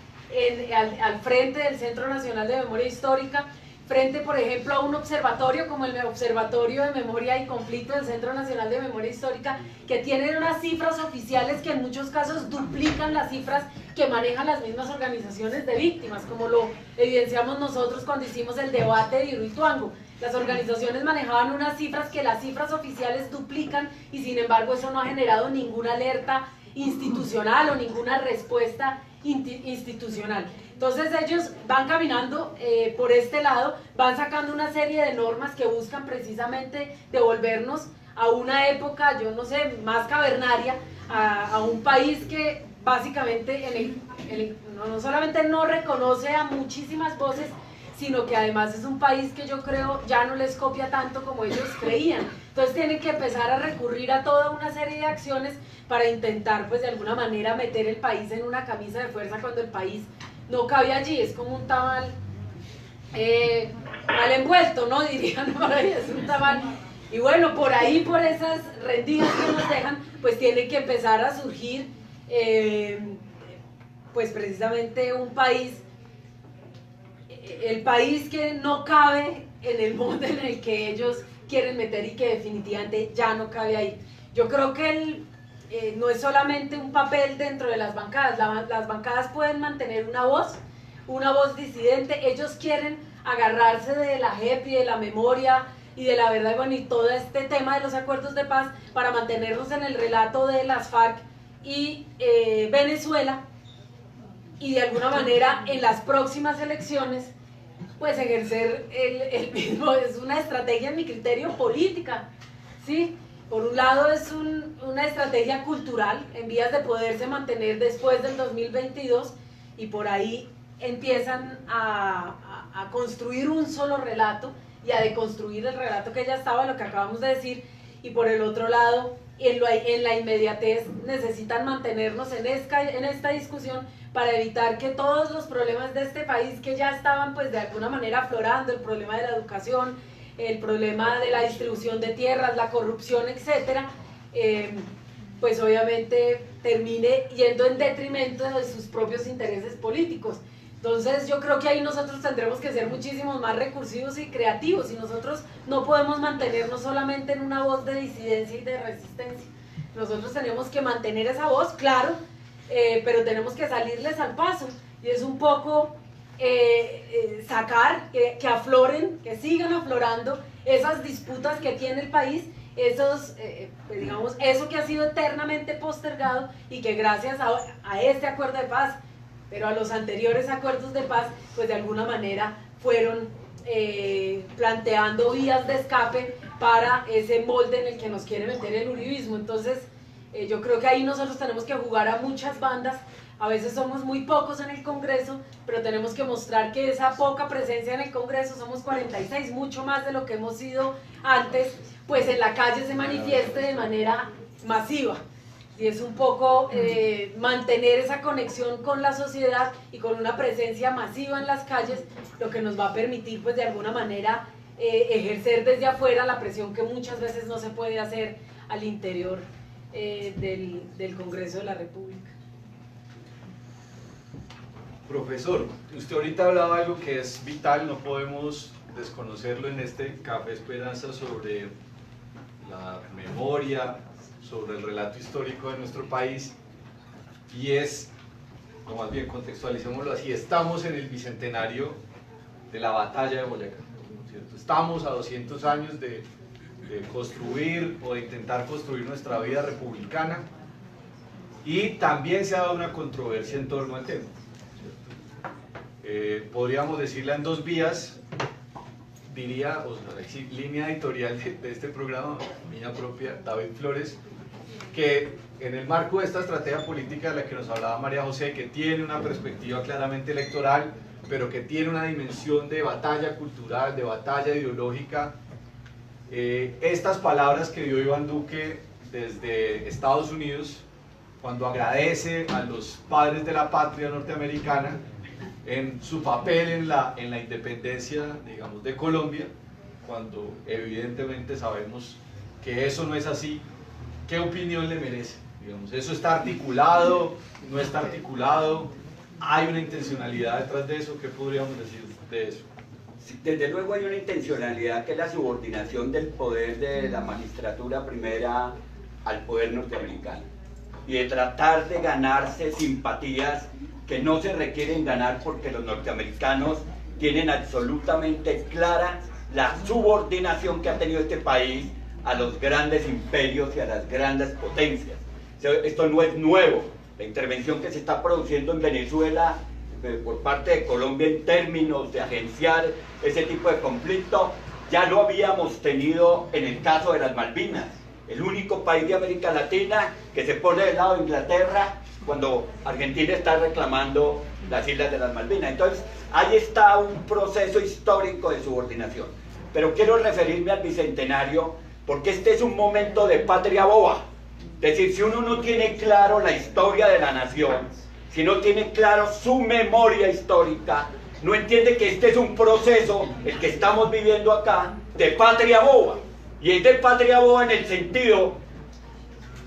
al frente del Centro Nacional de Memoria Histórica. frente, por ejemplo, a un observatorio como el Observatorio de Memoria y Conflicto del Centro Nacional de Memoria Histórica, que tienen unas cifras oficiales que en muchos casos duplican las cifras que manejan las mismas organizaciones de víctimas, como lo evidenciamos nosotros cuando hicimos el debate de Hidroituango. Las organizaciones manejaban unas cifras que las cifras oficiales duplican y sin embargo eso no ha generado ninguna alerta institucional o ninguna respuesta institucional. Entonces ellos van caminando por este lado, van sacando una serie de normas que buscan precisamente devolvernos a una época, yo no sé, más cavernaria, a un país que básicamente no solamente no reconoce a muchísimas voces, sino que además es un país que yo creo ya no les copia tanto como ellos creían. Entonces tienen que empezar a recurrir a toda una serie de acciones para intentar pues de alguna manera meter el país en una camisa de fuerza cuando el país no cabe allí, es como un tamal mal envuelto, ¿no? Dirían por ahí, es un tamal. Y bueno, por ahí, por esas rendijas que nos dejan, pues tiene que empezar a surgir pues precisamente un país, el país que no cabe en el molde en el que ellos quieren meter y que definitivamente ya no cabe ahí. Yo creo que no es solamente un papel dentro de las bancadas, las bancadas pueden mantener una voz disidente, ellos quieren agarrarse de la JEP y de la memoria y de la verdad, bueno, y todo este tema de los acuerdos de paz para mantenernos en el relato de las FARC y Venezuela, y de alguna manera en las próximas elecciones pues ejercer el mismo. Es una estrategia en mi criterio política, ¿sí? Por un lado es una estrategia cultural en vías de poderse mantener después del 2022 y por ahí empiezan a construir un solo relato y a deconstruir el relato que ya estaba, lo que acabamos de decir, y por el otro lado en la inmediatez necesitan mantenernos en esta discusión para evitar que todos los problemas de este país que ya estaban pues de alguna manera aflorando, el problema de la educación, el problema de la distribución de tierras, la corrupción, etcétera, pues obviamente termine yendo en detrimento de sus propios intereses políticos. Entonces yo creo que ahí nosotros tendremos que ser muchísimo más recursivos y creativos, y nosotros no podemos mantenernos solamente en una voz de disidencia y de resistencia. Nosotros tenemos que mantener esa voz, claro, pero tenemos que salirles al paso, y es un poco sacar, que afloren, que sigan aflorando esas disputas que tiene el país, pues digamos, eso que ha sido eternamente postergado y que gracias a este acuerdo de paz, pero a los anteriores acuerdos de paz, pues de alguna manera fueron planteando vías de escape para ese molde en el que nos quiere meter el uribismo. Entonces yo creo que ahí nosotros tenemos que jugar a muchas bandas. A veces somos muy pocos en el Congreso, pero tenemos que mostrar que esa poca presencia en el Congreso, somos 46, mucho más de lo que hemos sido antes, pues en la calle se manifieste de manera masiva. Y es un poco mantener esa conexión con la sociedad y con una presencia masiva en las calles, lo que nos va a permitir pues de alguna manera ejercer desde afuera la presión que muchas veces no se puede hacer al interior del Congreso de la República. Profesor, usted ahorita hablaba de algo que es vital, no podemos desconocerlo en este Café Esperanza, sobre la memoria, sobre el relato histórico de nuestro país, y es, o más bien contextualicémoslo así, estamos en el bicentenario de la batalla de Boyacá, ¿cierto? Estamos a 200 años de construir o de intentar construir nuestra vida republicana, y también se ha dado una controversia en torno al tema, ¿cierto? Podríamos decirla en dos vías, diría, o sea, línea editorial de este programa, mía propia, David Flores, que en el marco de esta estrategia política de la que nos hablaba María José, que tiene una perspectiva claramente electoral, pero que tiene una dimensión de batalla cultural, de batalla ideológica, estas palabras que dio Iván Duque desde Estados Unidos, cuando agradece a los padres de la patria norteamericana en su papel en la independencia, digamos, de Colombia, cuando evidentemente sabemos que eso no es así. ¿Qué opinión le merece? Digamos, ¿eso está articulado? ¿No está articulado? ¿Hay una intencionalidad detrás de eso? ¿Qué podríamos decir de eso? Desde luego hay una intencionalidad que es la subordinación del poder de la magistratura primera al poder norteamericano y de tratar de ganarse simpatías que no se requieren ganar porque los norteamericanos tienen absolutamente clara la subordinación que ha tenido este país a los grandes imperios y a las grandes potencias. Esto no es nuevo. La intervención que se está produciendo en Venezuela por parte de Colombia en términos de agenciar ese tipo de conflicto, ya lo habíamos tenido en el caso de las Malvinas, el único país de América Latina que se pone del lado de Inglaterra cuando Argentina está reclamando las islas de las Malvinas. Entonces, ahí está un proceso histórico de subordinación. Pero quiero referirme al Bicentenario porque este es un momento de patria boba. Es decir, si uno no tiene claro la historia de la nación, si no tiene claro su memoria histórica, no entiende que este es un proceso, el que estamos viviendo acá, de patria boba. Y es de patria boba en el sentido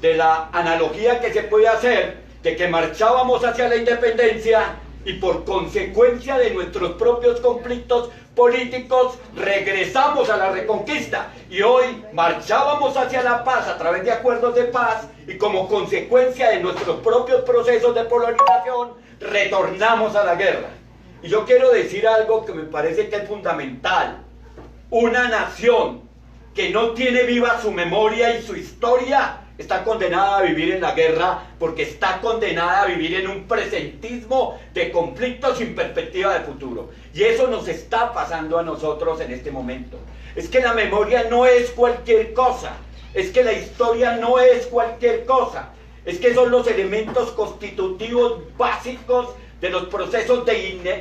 de la analogía que se puede hacer de que marchábamos hacia la independencia y por consecuencia de nuestros propios conflictos políticos regresamos a la reconquista y hoy marchábamos hacia la paz a través de acuerdos de paz y como consecuencia de nuestros propios procesos de polarización retornamos a la guerra. Y yo quiero decir algo que me parece que es fundamental. Una nación que no tiene viva su memoria y su historia está condenada a vivir en la guerra porque está condenada a vivir en un presentismo de conflictos sin perspectiva de futuro. Y eso nos está pasando a nosotros en este momento. Es que la memoria no es cualquier cosa. Es que la historia no es cualquier cosa. Es que son los elementos constitutivos básicos de los procesos de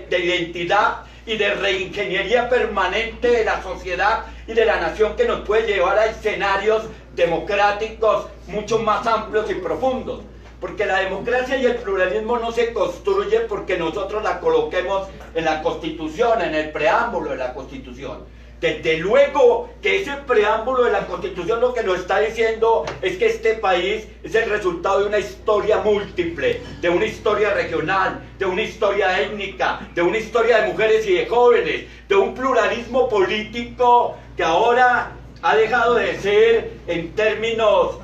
identidad y de reingeniería permanente de la sociedad y de la nación que nos puede llevar a escenarios democráticos mucho más amplios y profundos. Porque la democracia y el pluralismo no se construye porque nosotros la coloquemos en la Constitución, en el preámbulo de la Constitución. Desde luego que ese preámbulo de la Constitución lo que nos está diciendo es que este país es el resultado de una historia múltiple, de una historia regional, de una historia étnica, de una historia de mujeres y de jóvenes, de un pluralismo político que ahora ha dejado de ser, en términos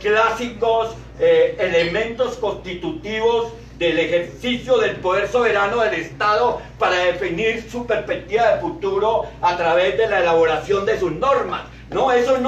clásicos, elementos constitutivos del ejercicio del poder soberano del Estado para definir su perspectiva de futuro a través de la elaboración de sus normas. No, eso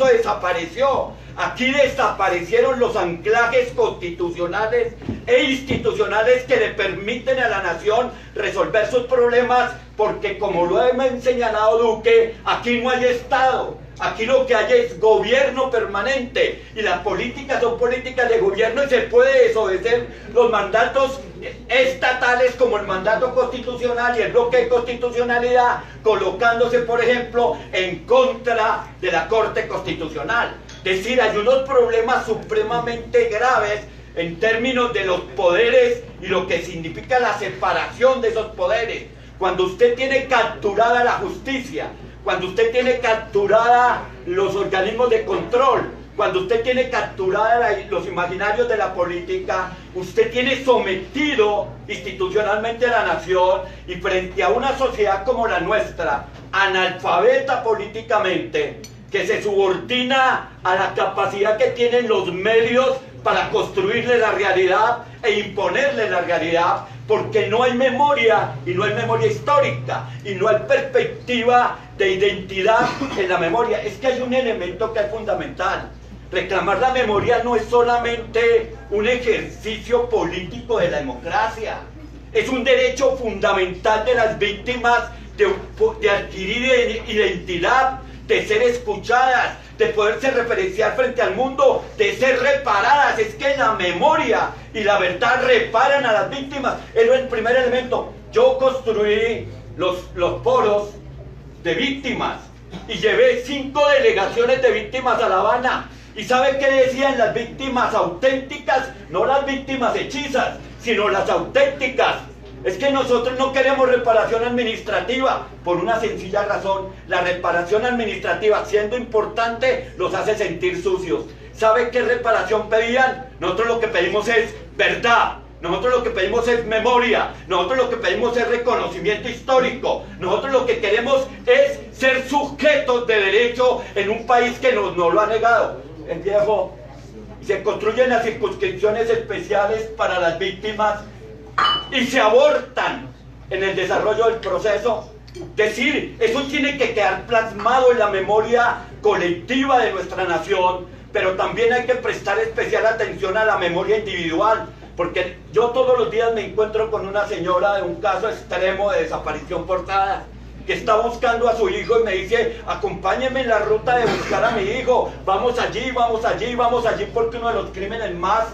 desapareció. Aquí desaparecieron los anclajes constitucionales e institucionales que le permiten a la nación resolver sus problemas, porque como lo ha señalado Duque, aquí no hay Estado. Aquí lo que hay es gobierno permanente y las políticas son políticas de gobierno y se puede desobedecer los mandatos estatales como el mandato constitucional y el bloque de constitucionalidad, colocándose, por ejemplo, en contra de la Corte Constitucional. Es decir, hay unos problemas supremamente graves en términos de los poderes y lo que significa la separación de esos poderes. Cuando usted tiene capturada la justicia, cuando usted tiene capturada los organismos de control, cuando usted tiene capturada los imaginarios de la política, usted tiene sometido institucionalmente a la nación y frente a una sociedad como la nuestra, analfabeta políticamente, que se subordina a la capacidad que tienen los medios para construirle la realidad e imponerle la realidad, porque no hay memoria y no hay memoria histórica y no hay perspectiva de identidad en la memoria. Es que hay un elemento que es fundamental. Reclamar la memoria no es solamente un ejercicio político de la democracia, es un derecho fundamental de las víctimas de adquirir identidad, de ser escuchadas, de poderse referenciar frente al mundo, de ser reparadas. Es que la memoria y la verdad reparan a las víctimas. Es el primer elemento. Yo construí los foros de víctimas y llevé 5 delegaciones de víctimas a La Habana. ¿Y sabe qué decían las víctimas auténticas? No las víctimas hechizas, sino las auténticas. Es que nosotros no queremos reparación administrativa por una sencilla razón. La reparación administrativa, siendo importante, los hace sentir sucios. ¿Sabe qué reparación pedían? Nosotros lo que pedimos es verdad. nosotros lo que pedimos es memoria, nosotros lo que pedimos es reconocimiento histórico, nosotros lo que queremos es ser sujetos de derecho en un país que nos lo ha negado. El viejo, se construyen las circunscripciones especiales para las víctimas y se abortan en el desarrollo del proceso. Decir, eso tiene que quedar plasmado en la memoria colectiva de nuestra nación, pero también hay que prestar especial atención a la memoria individual, porque yo todos los días me encuentro con una señora de un caso extremo de desaparición forzada, que está buscando a su hijo y me dice, acompáñeme en la ruta de buscar a mi hijo, vamos allí, vamos allí, vamos allí, porque uno de los crímenes más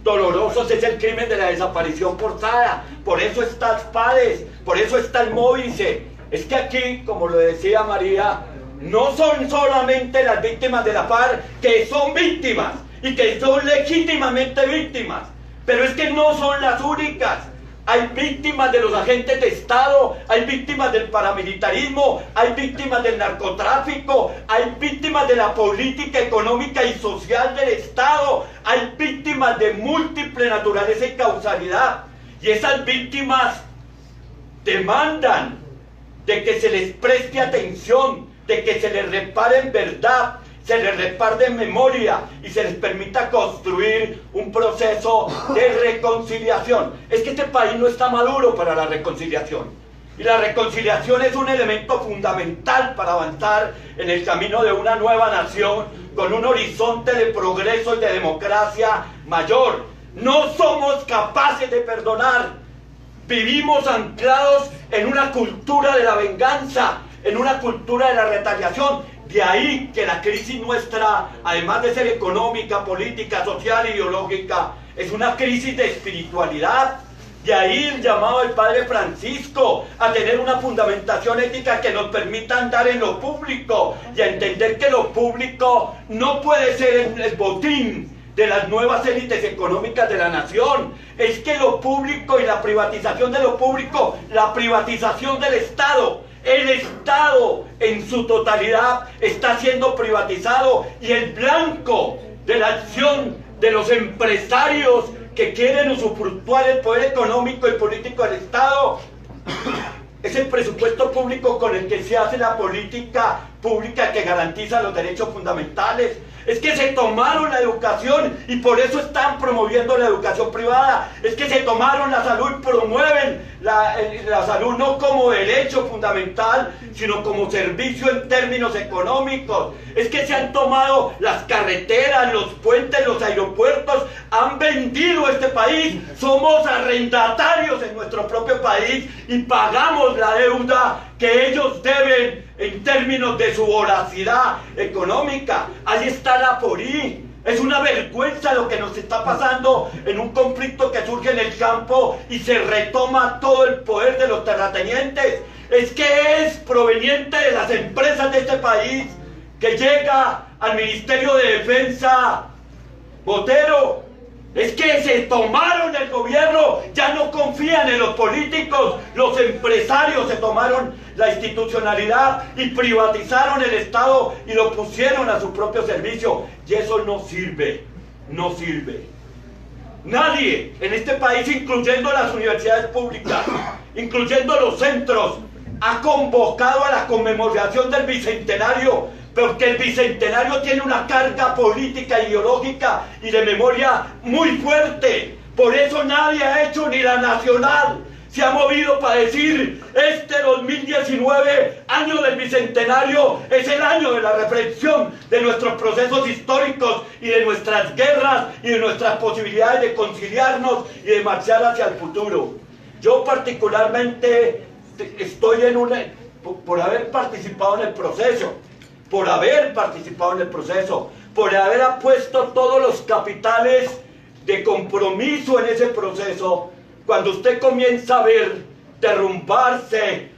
dolorosos es el crimen de la desaparición forzada. Por eso está SPADES, por eso está el Móvice. Es que aquí, como lo decía María, no son solamente las víctimas de la FARC, que son víctimas y que son legítimamente víctimas, pero es que no son las únicas. Hay víctimas de los agentes de Estado, hay víctimas del paramilitarismo, hay víctimas del narcotráfico, hay víctimas de la política económica y social del Estado, hay víctimas de múltiple naturaleza y causalidad. Y esas víctimas demandan de que se les preste atención, de que se les repare en verdad, se les repare en memoria y se les permita construir un proceso de reconciliación. Es que este país no está maduro para la reconciliación. Y la reconciliación es un elemento fundamental para avanzar en el camino de una nueva nación con un horizonte de progreso y de democracia mayor. No somos capaces de perdonar. Vivimos anclados en una cultura de la venganza, en una cultura de la retaliación. De ahí que la crisis nuestra, además de ser económica, política, social, ideológica, es una crisis de espiritualidad. De ahí el llamado del Padre Francisco a tener una fundamentación ética que nos permita andar en lo público y a entender que lo público no puede ser el botín de las nuevas élites económicas de la nación. Es que lo público y la privatización de lo público, la privatización del Estado, el Estado en su totalidad está siendo privatizado y el blanco de la acción de los empresarios que quieren usufructuar el poder económico y político del Estado es el presupuesto público con el que se hace la política pública que garantiza los derechos fundamentales. Es que se tomaron la educación y por eso están promoviendo la educación privada. Es que se tomaron la salud y promueven la salud no como derecho fundamental, sino como servicio en términos económicos. Es que se han tomado las carreteras, los puentes, los aeropuertos, han vendido este país. Somos arrendatarios en nuestro propio país y pagamos la deuda que ellos deben en términos de su voracidad económica. Ahí está la PORI. Es una vergüenza lo que nos está pasando en un conflicto que surge en el campo y se retoma todo el poder de los terratenientes. Es que es proveniente de las empresas de este país que llega al Ministerio de Defensa Botero. Es que se tomaron el gobierno, ya no confían en los políticos, los empresarios se tomaron la institucionalidad y privatizaron el Estado y lo pusieron a su propio servicio. Y eso no sirve, no sirve. Nadie en este país, incluyendo las universidades públicas, incluyendo los centros, ha convocado a la conmemoración del Bicentenario, porque el Bicentenario tiene una carga política, ideológica y de memoria muy fuerte. Por eso nadie ha hecho, ni la Nacional se ha movido para decir: este 2019, año del Bicentenario, es el año de la reflexión de nuestros procesos históricos y de nuestras guerras y de nuestras posibilidades de conciliarnos y de marchar hacia el futuro. Yo particularmente estoy por haber participado en el proceso, por haber apuesto todos los capitales de compromiso en ese proceso. Cuando usted comienza a ver derrumbarse,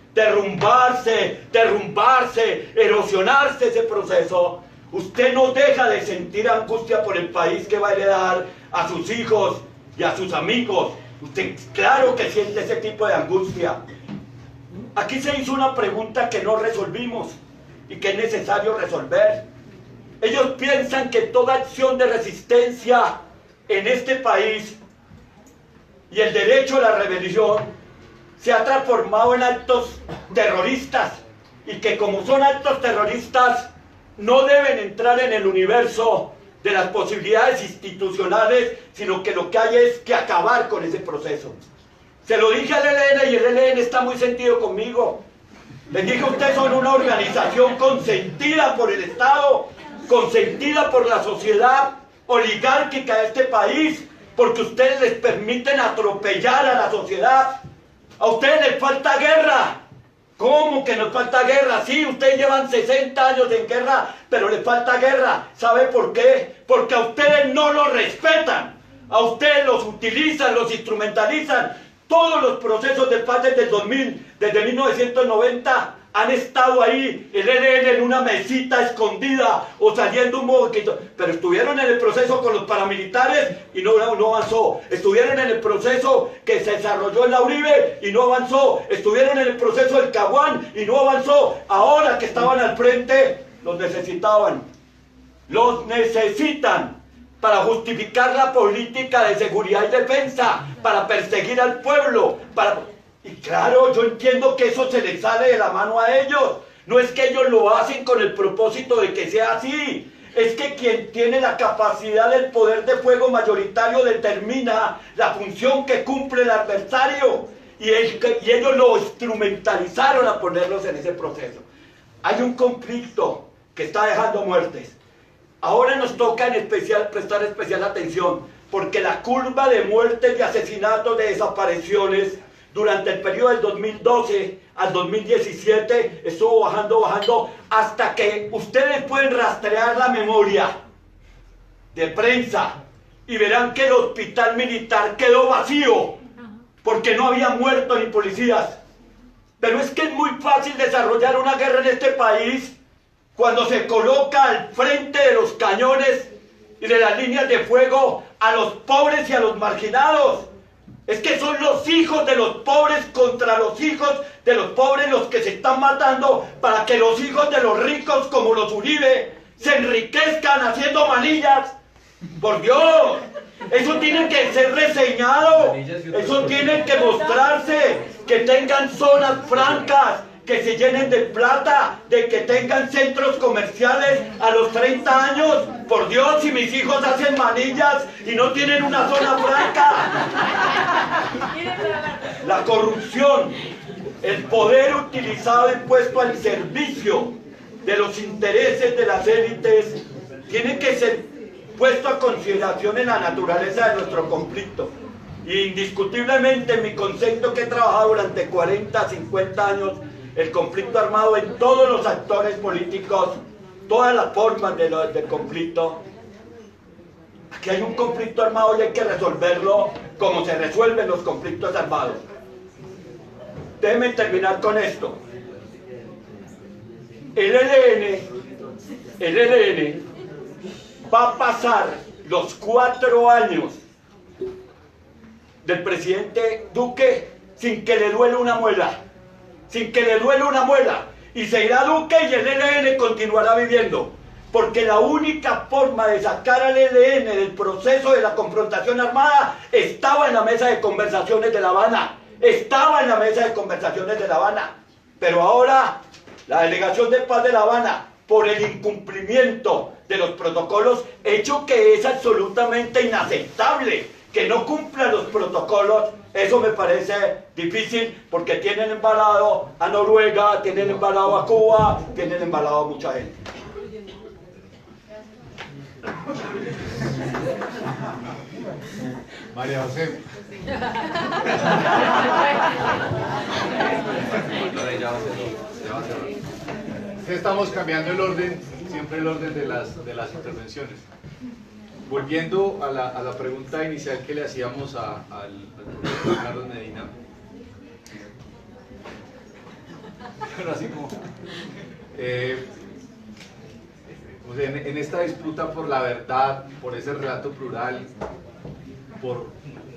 erosionarse ese proceso, usted no deja de sentir angustia por el país que va a heredar a sus hijos y a sus amigos. Usted claro que siente ese tipo de angustia. Aquí se hizo una pregunta que no resolvimos y que es necesario resolver. Ellos piensan que toda acción de resistencia en este país y el derecho a la rebelión se ha transformado en actos terroristas, y que como son actos terroristas no deben entrar en el universo de las posibilidades institucionales, sino que lo que hay es que acabar con ese proceso. Se lo dije al ELN y el ELN está muy sentido conmigo. Les dije, ustedes son una organización consentida por el Estado, consentida por la sociedad oligárquica de este país, porque ustedes les permiten atropellar a la sociedad. A ustedes les falta guerra. ¿Cómo que nos falta guerra? Sí, ustedes llevan 60 años en guerra, pero les falta guerra. ¿Sabe por qué? Porque a ustedes no los respetan. A ustedes los utilizan, los instrumentalizan. Todos los procesos de paz desde 1990 han estado ahí, el ELN en una mesita escondida o saliendo un poquito, pero estuvieron en el proceso con los paramilitares y no avanzó. Estuvieron en el proceso que se desarrolló en la Uribe y no avanzó. Estuvieron en el proceso del Caguán y no avanzó. Ahora que estaban al frente, los necesitaban. Los necesitan para justificar la política de seguridad y defensa, para perseguir al pueblo, Y claro, yo entiendo que eso se les sale de la mano a ellos. No es que ellos lo hacen con el propósito de que sea así. Es que quien tiene la capacidad del poder de fuego mayoritario determina la función que cumple el adversario. Y ellos lo instrumentalizaron a ponerlos en ese proceso. Hay un conflicto que está dejando muertes. Ahora nos toca prestar especial atención, porque la curva de muertes, de asesinatos, de desapariciones durante el periodo del 2012 al 2017 estuvo bajando, hasta que ustedes pueden rastrear la memoria de prensa y verán que el hospital militar quedó vacío, porque no había muertos ni policías. Pero es que es muy fácil desarrollar una guerra en este país cuando se coloca al frente de los cañones y de las líneas de fuego a los pobres y a los marginados. Es que son los hijos de los pobres contra los hijos de los pobres los que se están matando para que los hijos de los ricos como los Uribe se enriquezcan haciendo manillas. Por Dios, eso tiene que ser reseñado, eso tiene que mostrarse, que tengan zonas francas, que se llenen de plata, de que tengan centros comerciales a los 30 años. Por Dios, si mis hijos hacen manillas y no tienen una zona franca. La corrupción, el poder utilizado y puesto al servicio de los intereses de las élites, tiene que ser puesto a consideración en la naturaleza de nuestro conflicto. Y indiscutiblemente, en mi concepto que he trabajado durante 40, 50 años, el conflicto armado en todos los actores políticos, todas las formas del conflicto. Aquí hay un conflicto armado y hay que resolverlo como se resuelven los conflictos armados. Déjenme terminar con esto. El ELN va a pasar los 4 años del presidente Duque sin que le duele una muela. Sin que le duele una muela, y se irá Duque y el ELN continuará viviendo, porque la única forma de sacar al ELN del proceso de la confrontación armada estaba en la mesa de conversaciones de La Habana, pero ahora la Delegación de Paz de La Habana, por el incumplimiento de los protocolos, hecho que es absolutamente inaceptable que no cumplan los protocolos. Eso me parece difícil, porque tienen embalado a Noruega, tienen embalado a Cuba, tienen embalado a mucha gente. María José. Estamos cambiando el orden, siempre el orden de las intervenciones. Volviendo a la pregunta inicial que le hacíamos al profesor Carlos Medina, pero así como, en esta disputa por la verdad, por ese relato plural, por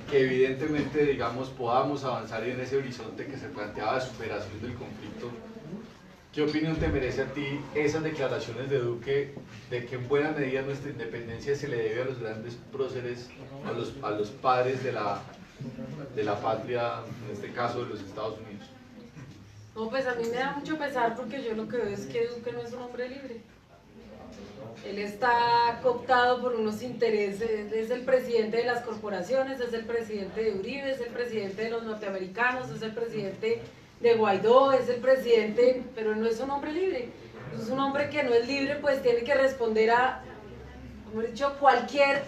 que evidentemente, digamos, podamos avanzar en ese horizonte que se planteaba de superación del conflicto, ¿qué opinión te merece a ti esas declaraciones de Duque de que en buena medida nuestra independencia se le debe a los grandes próceres, a los padres de de la patria, en este caso de los Estados Unidos. No, pues a mí me da mucho pesar porque yo lo que veo es que Duque no es un hombre libre. Él está cooptado por unos intereses, es el presidente de las corporaciones, es el presidente de Uribe, es el presidente de los norteamericanos, es el presidente de Guaidó, es el presidente, pero no es un hombre libre. Es un hombre que no es libre, pues tiene que responder a, como he dicho, cualquier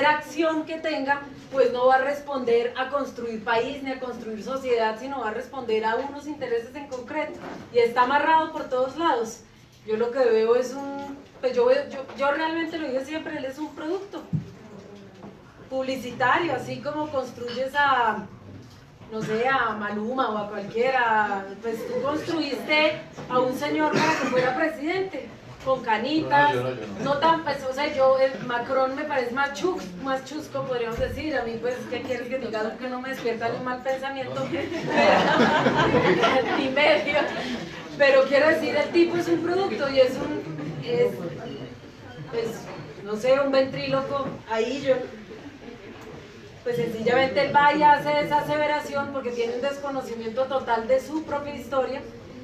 acción que tenga, pues no va a responder a construir país ni a construir sociedad, sino va a responder a unos intereses en concreto, y está amarrado por todos lados. Yo lo que veo es pues yo realmente lo digo siempre, él es un producto publicitario, así como construyes a, no sé, a Maluma o a cualquiera, pues tú construiste a un señor para que fuera presidente, con canitas, no tan, pues, o sea, Macron me parece más chusco, podríamos decir. A mí, pues, ¿qué quieres que diga? Que no me despierta ni un mal pensamiento, ni medio. Pero quiero decir, el tipo es un producto y pues, no sé, un ventríloco. Ahí pues sencillamente él va y hace esa aseveración porque tiene un desconocimiento total de su propia historia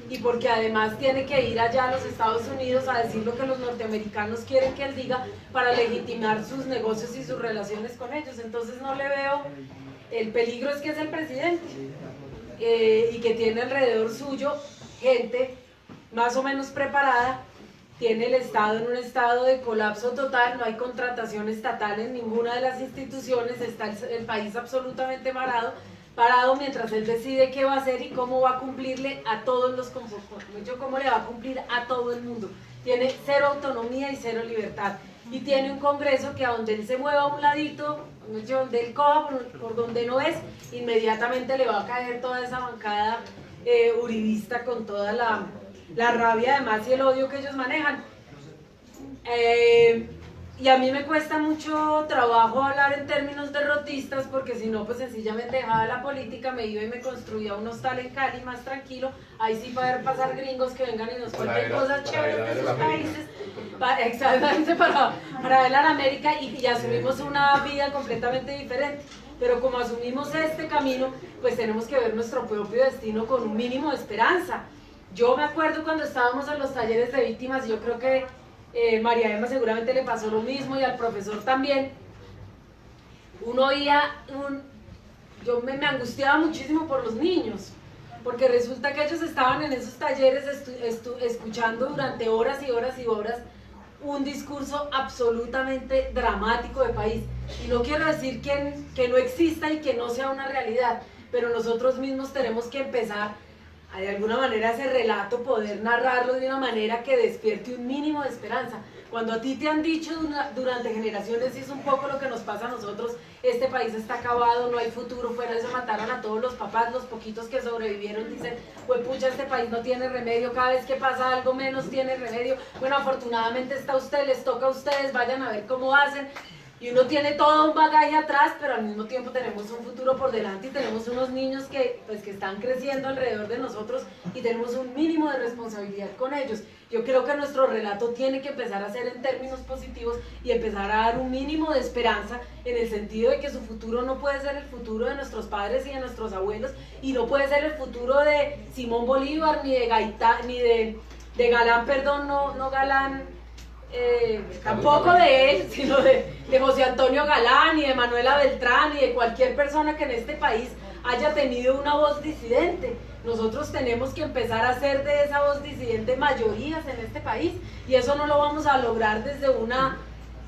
y porque además tiene que ir allá a los Estados Unidos a decir lo que los norteamericanos quieren que él diga para legitimar sus negocios y sus relaciones con ellos. Entonces no le veo, el peligro es que es el presidente y que tiene alrededor suyo gente más o menos preparada. Tiene el Estado en un estado de colapso total, no hay contratación estatal en ninguna de las instituciones, está el país absolutamente parado mientras él decide qué va a hacer y cómo va a cumplirle a todos los compromisos, cómo le va a cumplir a todo el mundo. Tiene cero autonomía y cero libertad. Y tiene un Congreso que a donde él se mueva a un ladito, donde él coja por donde no es, inmediatamente le va a caer toda esa bancada uribista con toda la rabia además y el odio que ellos manejan. Y a mí me cuesta mucho trabajo hablar en términos derrotistas porque si no, pues sencillamente dejaba la política, me iba y me construía un hostal en Cali más tranquilo, ahí sí para ver pasar gringos que vengan y nos cuenten cosas chéveres de sus países, exactamente para ver a la América y asumimos una vida completamente diferente. Pero como asumimos este camino, pues tenemos que ver nuestro propio destino con un mínimo de esperanza. Yo me acuerdo cuando estábamos en los talleres de víctimas, yo creo que María Emma seguramente le pasó lo mismo y al profesor también. Uno oía, yo me angustiaba muchísimo por los niños, porque resulta que ellos estaban en esos talleres escuchando durante horas y horas y horas un discurso absolutamente dramático de país. Y no quiero decir que no exista y que no sea una realidad, pero nosotros mismos tenemos que empezar de alguna manera ese relato, poder narrarlo de una manera que despierte un mínimo de esperanza. Cuando a ti te han dicho durante generaciones, y es un poco lo que nos pasa a nosotros, este país está acabado, no hay futuro, fuera de eso mataron a todos los papás, los poquitos que sobrevivieron dicen, pues pucha, este país no tiene remedio, cada vez que pasa algo menos tiene remedio. Bueno, afortunadamente está usted, les toca a ustedes, vayan a ver cómo hacen. Y uno tiene todo un bagaje atrás, pero al mismo tiempo tenemos un futuro por delante y tenemos unos niños que están creciendo alrededor de nosotros y tenemos un mínimo de responsabilidad con ellos. Yo creo que nuestro relato tiene que empezar a ser en términos positivos y empezar a dar un mínimo de esperanza en el sentido de que su futuro no puede ser el futuro de nuestros padres y de nuestros abuelos y no puede ser el futuro de Simón Bolívar ni de Gaitán, ni de Galán, perdón, no Galán. Tampoco de él, sino de José Antonio Galán y de Manuela Beltrán y de cualquier persona que en este país haya tenido una voz disidente. Nosotros tenemos que empezar a hacer de esa voz disidente mayorías en este país y eso no lo vamos a lograr desde una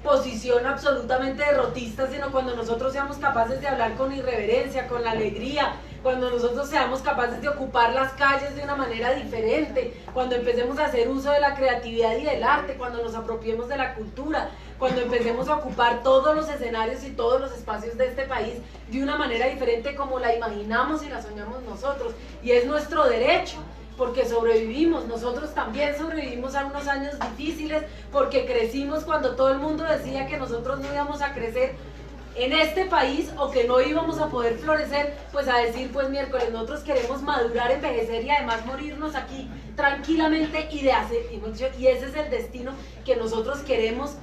posición absolutamente derrotista, sino cuando nosotros seamos capaces de hablar con irreverencia, con la alegría, cuando nosotros seamos capaces de ocupar las calles de una manera diferente, cuando empecemos a hacer uso de la creatividad y del arte, cuando nos apropiemos de la cultura, cuando empecemos a ocupar todos los escenarios y todos los espacios de este país de una manera diferente como la imaginamos y la soñamos nosotros. Y es nuestro derecho, porque sobrevivimos, nosotros también sobrevivimos a unos años difíciles, porque crecimos cuando todo el mundo decía que nosotros no íbamos a crecer en este país o que no íbamos a poder florecer, pues a decir, pues miércoles, nosotros queremos madurar, envejecer y además morirnos aquí tranquilamente y ese es el destino que nosotros queremos,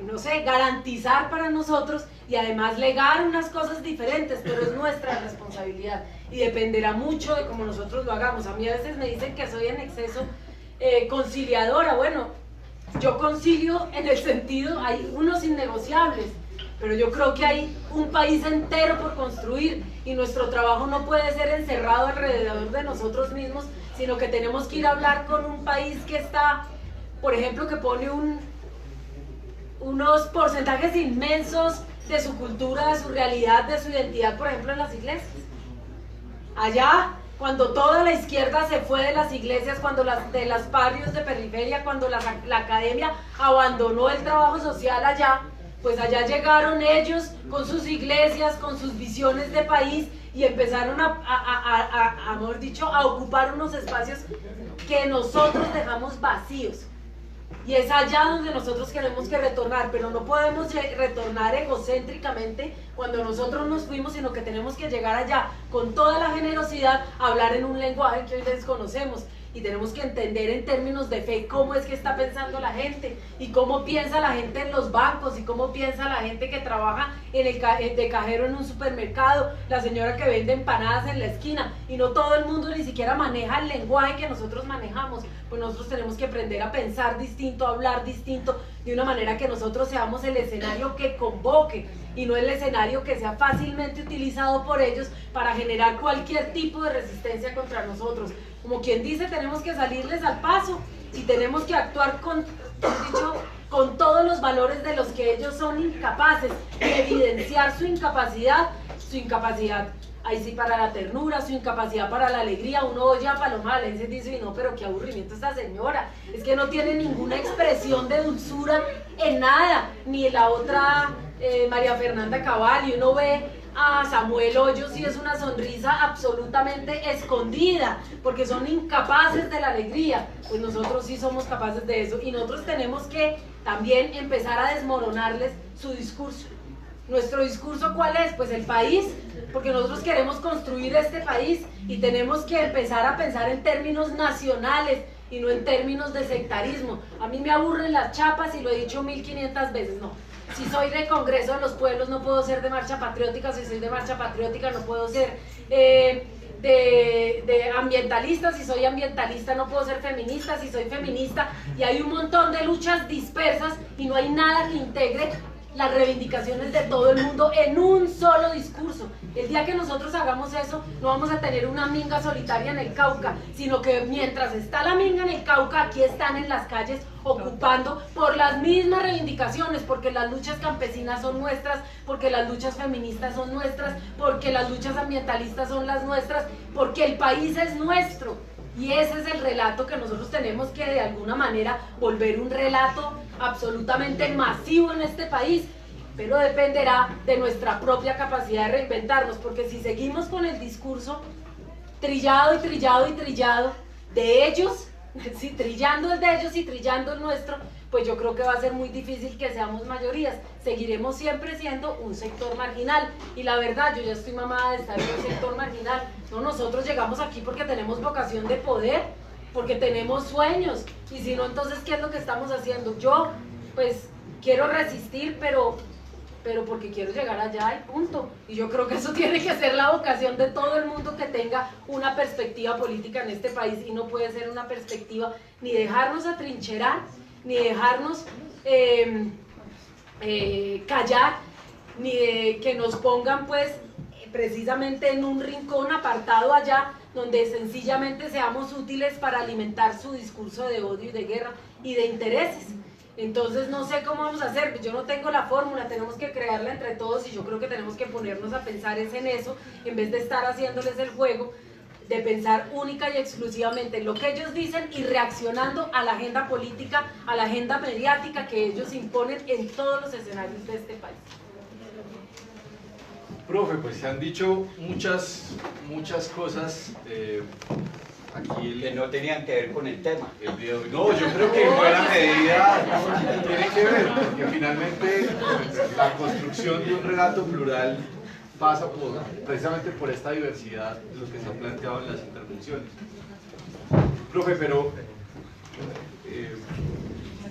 no sé, garantizar para nosotros y además legar unas cosas diferentes, pero es nuestra responsabilidad y dependerá mucho de cómo nosotros lo hagamos. A mí a veces me dicen que soy en exceso conciliadora. Bueno, yo concilio en el sentido, hay unos innegociables, pero yo creo que hay un país entero por construir y nuestro trabajo no puede ser encerrado alrededor de nosotros mismos, sino que tenemos que ir a hablar con un país que está, por ejemplo, que pone unos porcentajes inmensos de su cultura, de su realidad, de su identidad, por ejemplo, en las iglesias. Allá, cuando toda la izquierda se fue de las iglesias, cuando de los barrios de periferia, cuando la academia abandonó el trabajo social allá, pues allá llegaron ellos con sus iglesias, con sus visiones de país y empezaron mejor dicho, a ocupar unos espacios que nosotros dejamos vacíos. Y es allá donde nosotros queremos que retornar, pero no podemos retornar egocéntricamente cuando nosotros nos fuimos, sino que tenemos que llegar allá con toda la generosidad a hablar en un lenguaje que hoy desconocemos. Y tenemos que entender en términos de fe cómo es que está pensando la gente y cómo piensa la gente en los bancos y cómo piensa la gente que trabaja de cajero en un supermercado, la señora que vende empanadas en la esquina, y no todo el mundo ni siquiera maneja el lenguaje que nosotros manejamos. Pues nosotros tenemos que aprender a pensar distinto, a hablar distinto, de una manera que nosotros seamos el escenario que convoque y no el escenario que sea fácilmente utilizado por ellos para generar cualquier tipo de resistencia contra nosotros. Como quien dice, tenemos que salirles al paso y tenemos que actuar con todos los valores de los que ellos son incapaces, de evidenciar su incapacidad, ahí sí para la ternura, su incapacidad para la alegría. Uno oye a Paloma Valencia y dice, no, pero qué aburrimiento esta señora, es que no tiene ninguna expresión de dulzura en nada, ni la otra María Fernanda Cabal, y uno ve a Samuel Hoyos y es una sonrisa absolutamente escondida, porque son incapaces de la alegría. Pues nosotros sí somos capaces de eso, y nosotros tenemos que también empezar a desmoronarles su discurso. ¿Nuestro discurso cuál es? Pues el país, porque nosotros queremos construir este país y tenemos que empezar a pensar en términos nacionales y no en términos de sectarismo. A mí me aburren las chapas y lo he dicho 1500 veces, no. Si soy de Congreso de los Pueblos no puedo ser de Marcha Patriótica, si soy de Marcha Patriótica no puedo ser de ambientalista, si soy ambientalista no puedo ser feminista, si soy feminista, y hay un montón de luchas dispersas y no hay nada que integre las reivindicaciones de todo el mundo en un solo discurso. El día que nosotros hagamos eso, no vamos a tener una minga solitaria en el Cauca, sino que mientras está la minga en el Cauca, aquí están en las calles ocupando por las mismas reivindicaciones, porque las luchas campesinas son nuestras, porque las luchas feministas son nuestras, porque las luchas ambientalistas son las nuestras, porque el país es nuestro. Y ese es el relato que nosotros tenemos que de alguna manera volver un relato absolutamente masivo en este país, pero dependerá de nuestra propia capacidad de reinventarnos, porque si seguimos con el discurso trillado y trillado y trillado de ellos, sí, trillando el de ellos y trillando el nuestro, pues yo creo que va a ser muy difícil que seamos mayorías. Seguiremos siempre siendo un sector marginal, y la verdad, yo ya estoy mamada de estar en un sector marginal. No, nosotros llegamos aquí porque tenemos vocación de poder, porque tenemos sueños, y si no, entonces, ¿qué es lo que estamos haciendo? Yo, pues, quiero resistir, pero porque quiero llegar allá y punto. Y yo creo que eso tiene que ser la vocación de todo el mundo que tenga una perspectiva política en este país, y no puede ser una perspectiva ni dejarnos atrincherar, ni dejarnos callar, ni de que nos pongan pues precisamente en un rincón apartado allá, donde sencillamente seamos útiles para alimentar su discurso de odio y de guerra y de intereses. Entonces no sé cómo vamos a hacer, yo no tengo la fórmula, tenemos que crearla entre todos, y yo creo que tenemos que ponernos a pensar en eso, en vez de estar haciéndoles el juego de pensar única y exclusivamente en lo que ellos dicen y reaccionando a la agenda política, a la agenda mediática que ellos imponen en todos los escenarios de este país. Profe, pues se han dicho muchas cosas aquí que no tenían que ver con el tema. el día de hoy. No, yo creo que en buena medida tiene que ver, porque finalmente la construcción de un relato plural pasa precisamente por esta diversidad de lo que se ha planteado en las intervenciones. Profe, pero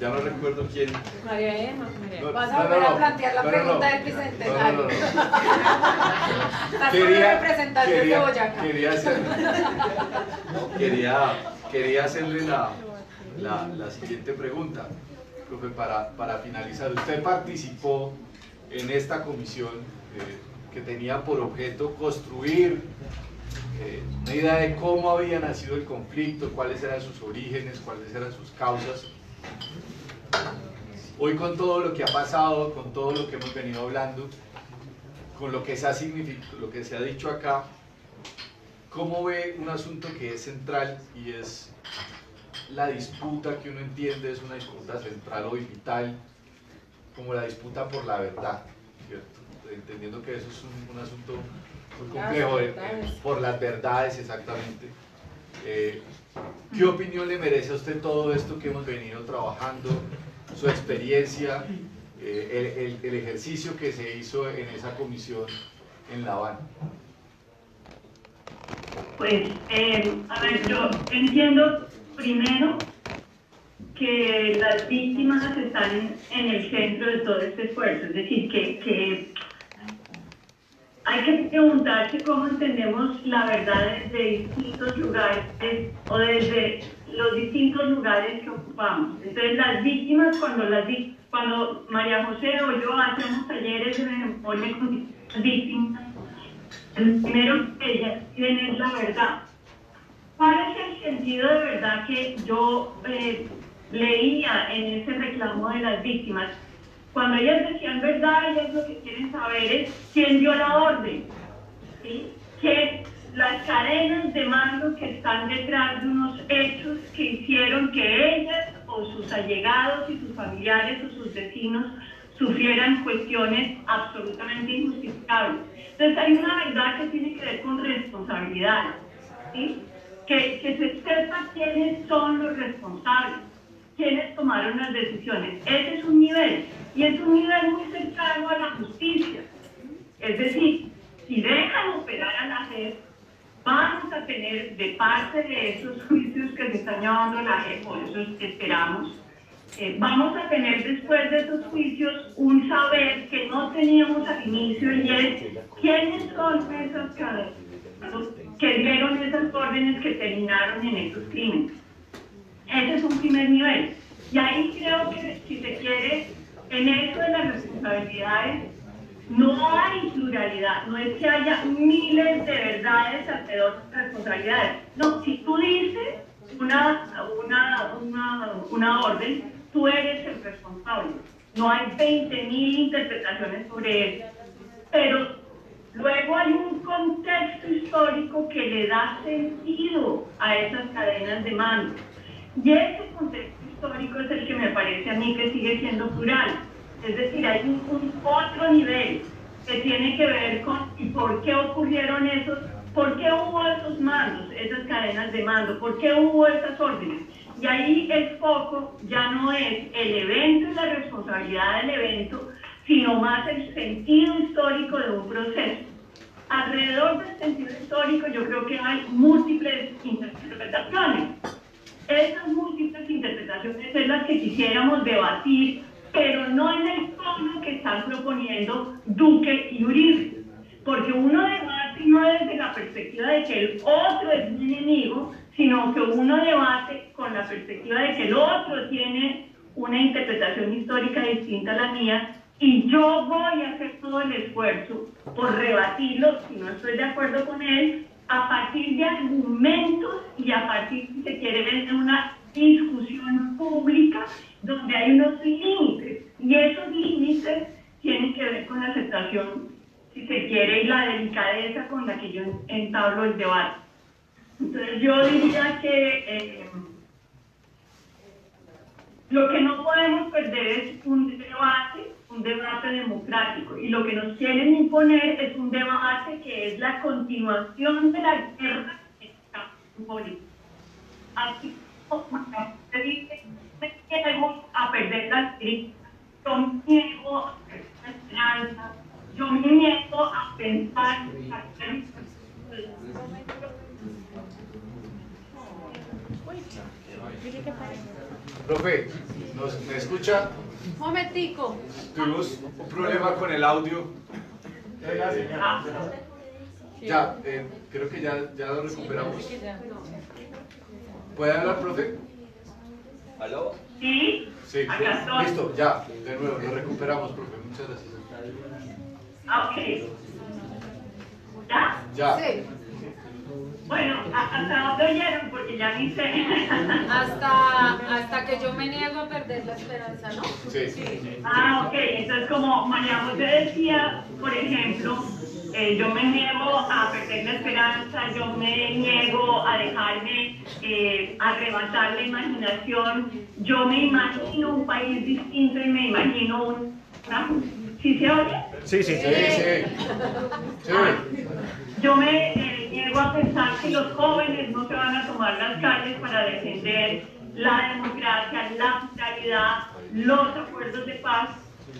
ya no recuerdo quién. María Emma. No, Vas a volver a plantear la pregunta del bicentenario. Estás con los representantes de Boyacá. Quería hacerle la siguiente pregunta, profe, para finalizar. Usted participó en esta comisión que tenía por objeto construir una idea de cómo había nacido el conflicto, cuáles eran sus orígenes, cuáles eran sus causas. Hoy, con todo lo que ha pasado, con todo lo que hemos venido hablando, con lo que se ha dicho acá, ¿cómo ve un asunto que es central y es la disputa que uno entiende es una disputa central o vital, como la disputa por la verdad, ¿cierto? Entendiendo que eso es un asunto muy complejo, por las verdades, exactamente. ¿Qué opinión le merece a usted todo esto que hemos venido trabajando, su experiencia, el ejercicio que se hizo en esa comisión en La Habana? Pues, a ver, yo entiendo primero que las víctimas están en el centro de todo este esfuerzo, es decir, que hay que preguntarse cómo entendemos la verdad desde distintos lugares o desde los distintos lugares que ocupamos. Entonces, las víctimas, cuando María José o yo hacemos talleres de memoria con las víctimas, el primero que ellas tienen es la verdad. ¿Cuál es el sentido de verdad que yo leía en ese reclamo de las víctimas? Cuando ellas decían verdad, ellas lo que quieren saber es quién dio la orden, ¿sí? Que las cadenas de mando que están detrás de unos hechos que hicieron que ellas o sus allegados y sus familiares o sus vecinos sufrieran cuestiones absolutamente injustificables. Entonces hay una verdad que tiene que ver con responsabilidad, ¿sí? Que se sepa quiénes son los responsables, quiénes tomaron las decisiones. Ese es un nivel, y es un nivel muy cercano a la justicia. Es decir, si dejan operar a la JEP, vamos a tener de parte de esos juicios que se están llevando a la JEP, por eso esperamos, vamos a tener después de esos juicios un saber que no teníamos al inicio, y es quiénes son esas cadenas que dieron esas órdenes que terminaron en esos crímenes. Ese es un primer nivel. Y ahí creo que, si se quiere, en eso de las responsabilidades, no hay pluralidad. No es que haya miles de verdades alrededor de responsabilidades. No, si tú dices una orden, tú eres el responsable. No hay 20.000 interpretaciones sobre eso. Pero luego hay un contexto histórico que le da sentido a esas cadenas de mando. Y ese contexto histórico es el que me parece a mí que sigue siendo plural. Es decir, hay un otro nivel que tiene que ver con ¿y por qué ocurrieron esos? ¿Por qué hubo esos mandos, esas cadenas de mando? ¿Por qué hubo esas órdenes? Y ahí el foco ya no es el evento y la responsabilidad del evento, sino más el sentido histórico de un proceso. Alrededor del sentido histórico yo creo que hay múltiples interpretaciones. Esas múltiples interpretaciones es las que quisiéramos debatir, pero no en el tono que están proponiendo Duque y Uribe. Porque uno debate no desde la perspectiva de que el otro es un enemigo, sino que uno debate con la perspectiva de que el otro tiene una interpretación histórica distinta a la mía, y yo voy a hacer todo el esfuerzo por rebatirlo, si no estoy de acuerdo con él, a partir de argumentos y a partir, si se quiere, de una discusión pública donde hay unos límites, y esos límites tienen que ver con la aceptación, si se quiere, y la delicadeza con la que yo entablo el debate. Entonces yo diría que lo que no podemos perder es un debate democrático, y lo que nos quieren imponer es un debate que es la continuación de la guerra en el campo político. Así como se dice, me niego a perder la esperanza, yo me niego a perder la esperanza, yo me niego a pensar Profe, ¿me escucha? Momentico. Tuvimos un problema con el audio. Ya, creo que ya lo recuperamos. ¿Puede hablar, profe? ¿Aló? Sí, Sí, acá estoy. listo, ya, de nuevo, lo recuperamos, profe. Muchas gracias. Ok. ¿Ya? Ya. Sí. Bueno, ¿hasta dónde oyeron? Porque ya ni sé. Hasta que yo me niego a perder la esperanza, ¿no? Sí. Ah, ok. Entonces, como María José decía, por ejemplo, yo me niego a perder la esperanza, yo me niego a dejarme arrebatar la imaginación, yo me imagino un país distinto y me imagino una... ¿Sí se oye? Sí. Yo me niego a pensar que los jóvenes no se van a tomar las calles para defender la democracia, la pluralidad, los acuerdos de paz.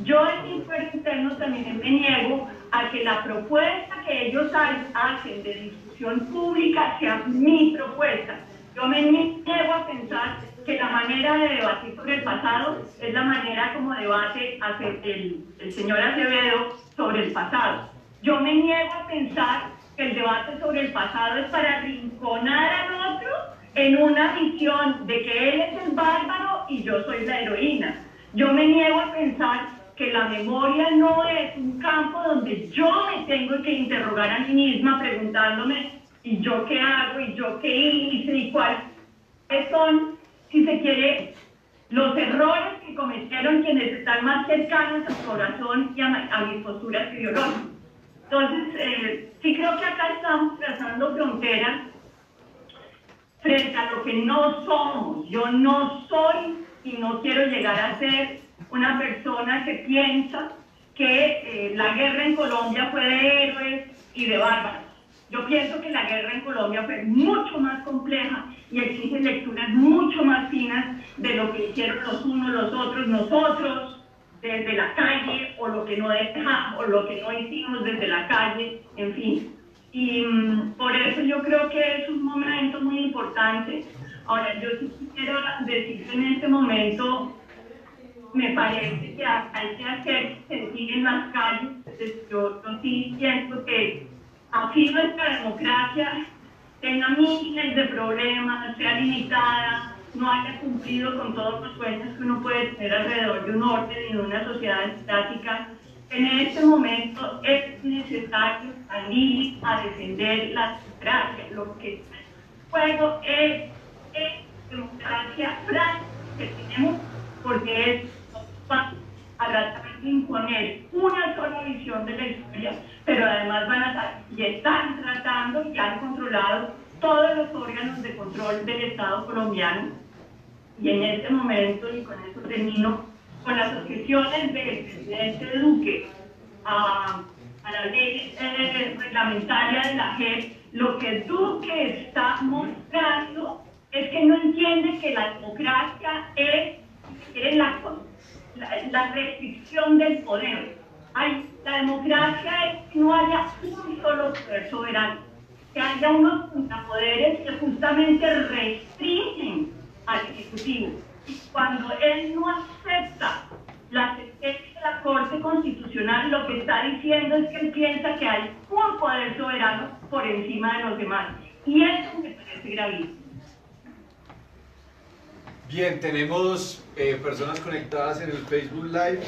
Yo en mi fuero interno también me niego a que la propuesta que ellos hacen de discusión pública sea mi propuesta. Yo me niego a pensar que la manera de debatir sobre el pasado es la manera como debate el señor Acevedo sobre el pasado. Yo me niego a pensar que el debate sobre el pasado es para arrinconar al otro en una visión de que él es el bárbaro y yo soy la heroína. Yo me niego a pensar que la memoria no es un campo donde yo me tengo que interrogar a mí misma preguntándome ¿y yo qué hago? ¿Y yo qué hice? ¿Y cuáles son, si se quiere, los errores que cometieron quienes están más cercanos a su corazón y a mis posturas ideológicas? Entonces, sí creo que acá estamos trazando fronteras frente a lo que no somos. Yo no soy y no quiero llegar a ser una persona que piensa que la guerra en Colombia fue de héroes y de bárbaros. Yo pienso que la guerra en Colombia fue mucho más compleja y exige lecturas mucho más finas de lo que hicieron los unos, los otros, nosotros, desde la calle, o lo que no dejamos, o lo que no hicimos desde la calle, en fin. Y por eso yo creo que es un momento muy importante. Ahora, yo sí quiero decir que en este momento me parece que hay que hacer sentir en las calles. Yo sí siento que así nuestra democracia tenga miles de problemas, sea limitada, no haya cumplido con todos los sueños que uno puede tener alrededor de un orden y de una sociedad estática. En este momento es necesario salir a defender la democracia. Lo que está en juego es democracia práctica que tenemos, porque es fácil a tratar de imponer una sola visión de la historia, pero además van a y están tratando y han controlado todos los órganos de control del Estado colombiano. Y en este momento, y con eso termino, con las objeciones del presidente Duque a la ley reglamentaria de la JEP, lo que Duque está mostrando es que no entiende que la democracia es la restricción del poder. La democracia es que no haya un solo poder soberano, que haya unos contrapoderes que justamente restringen al Ejecutivo. Y cuando él no acepta la sentencia de la Corte Constitucional, lo que está diciendo es que él piensa que hay un poder soberano por encima de los demás. Y eso me parece gravísimo. Bien, tenemos personas conectadas en el Facebook Live,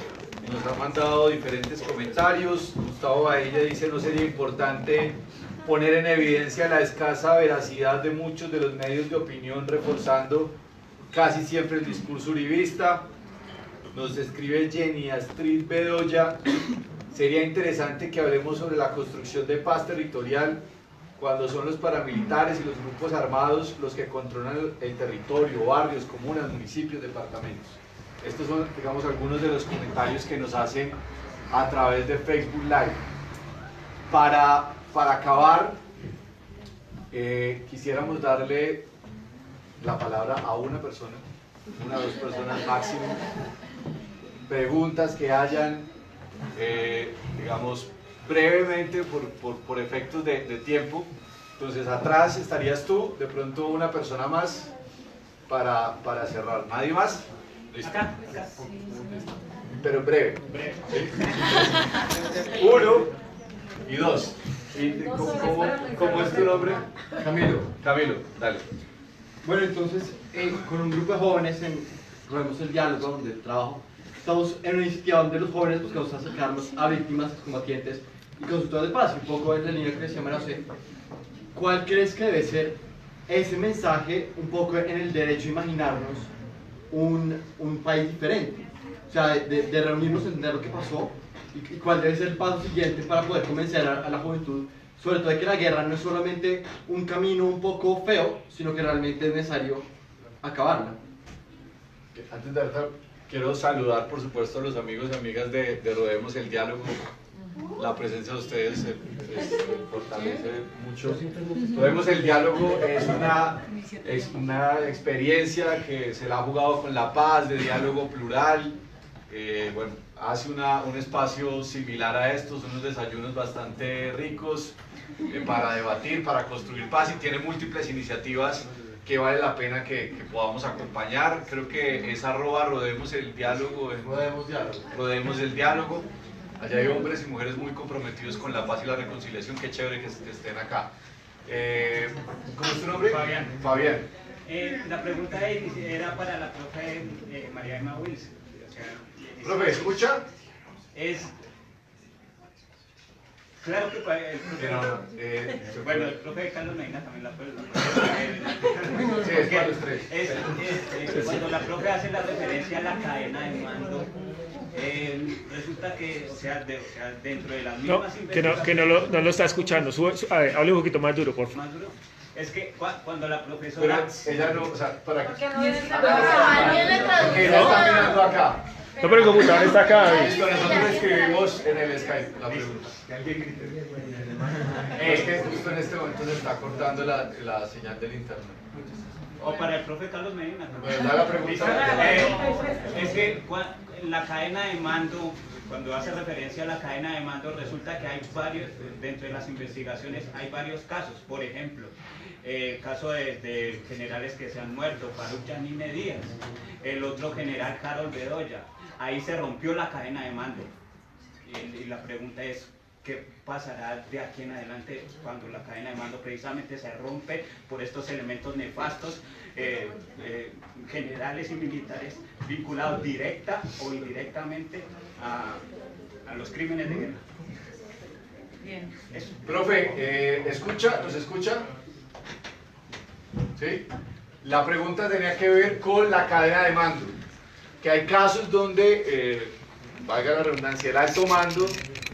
nos han mandado diferentes comentarios. Gustavo Baella dice: no sería importante poner en evidencia la escasa veracidad de muchos de los medios de opinión, reforzando casi siempre el discurso uribista. Nos escribe Jenny Astrid Bedoya: sería interesante que hablemos sobre la construcción de paz territorial cuando son los paramilitares y los grupos armados los que controlan el territorio, barrios, comunas, municipios, departamentos. Estos son, digamos, algunos de los comentarios que nos hacen a través de Facebook Live. Para acabar, quisiéramos darle la palabra a una persona, una o dos personas máximo. Preguntas que hayan, digamos, brevemente por efectos de tiempo. Entonces, atrás estarías tú, de pronto una persona más, para cerrar. ¿Nadie más? ¿Listo? Acá. Pero en breve. ¿Sí? 1 y 2. ¿Cómo es tu nombre? Camilo. Camilo, dale. Bueno, entonces, con un grupo de jóvenes en Rodemos el Diálogo, donde trabajo, estamos en una iniciativa donde los jóvenes buscamos acercarnos a víctimas, combatientes y consultores de paz. Un poco en la línea que decía María José, ¿cuál crees que debe ser ese mensaje un poco en el derecho a imaginarnos un país diferente? O sea, de reunirnos, entender lo que pasó y cuál debe ser el paso siguiente para poder convencer a la juventud, sobre todo de que la guerra no es solamente un camino un poco feo, sino que realmente es necesario acabarla. Antes de empezar, quiero saludar, por supuesto, a los amigos y amigas de Rodemos el Diálogo. La presencia de ustedes fortalece mucho. Rodemos el Diálogo es una experiencia que se la ha jugado con la paz, de diálogo plural. Bueno, hace un espacio similar a estos, unos desayunos bastante ricos para debatir, para construir paz, y tiene múltiples iniciativas que vale la pena que podamos acompañar. Creo que es @Rodemos el Diálogo. Rodemos el Diálogo. Allá hay hombres y mujeres muy comprometidos con la paz y la reconciliación. Qué chévere que estén acá. ¿Cómo es tu nombre? Fabián. Fabián. La pregunta era para la profe María Emma Wilson. O sea, Profe, ¿escucha? Claro que para el profe... bueno, el profe Carlos Medina también la puede... Sí, es para los tres. Cuando la profe hace la referencia a la cadena de mando, resulta que, o sea, dentro de las mismas que no lo está escuchando. A ver, hable un poquito más duro, por favor. Más duro. Es que cuando la profesora... Pero ella no, o sea, para que... no viene Porque ella está mirando acá. No, pero el computador está acá. Listo, nosotros escribimos en el Skype la pregunta. Es que justo en este momento se está cortando la señal del internet. O para el profe Carlos Medina. Bueno, da la pregunta. Es que la cadena de mando, cuando hace referencia a la cadena de mando, resulta que hay varios, dentro de las investigaciones hay varios casos. Por ejemplo, el caso de generales que se han muerto, Faruk Yanine Díaz, el otro general Harold Bedoya. Ahí se rompió la cadena de mando. Y la pregunta es, ¿qué pasará de aquí en adelante cuando la cadena de mando precisamente se rompe por estos elementos nefastos, generales y militares vinculados directa o indirectamente a los crímenes de guerra? Bien. Eso. Profe, ¿escucha? ¿Nos escucha? ¿Sí? La pregunta tenía que ver con la cadena de mando. Que hay casos donde, valga la redundancia, el alto mando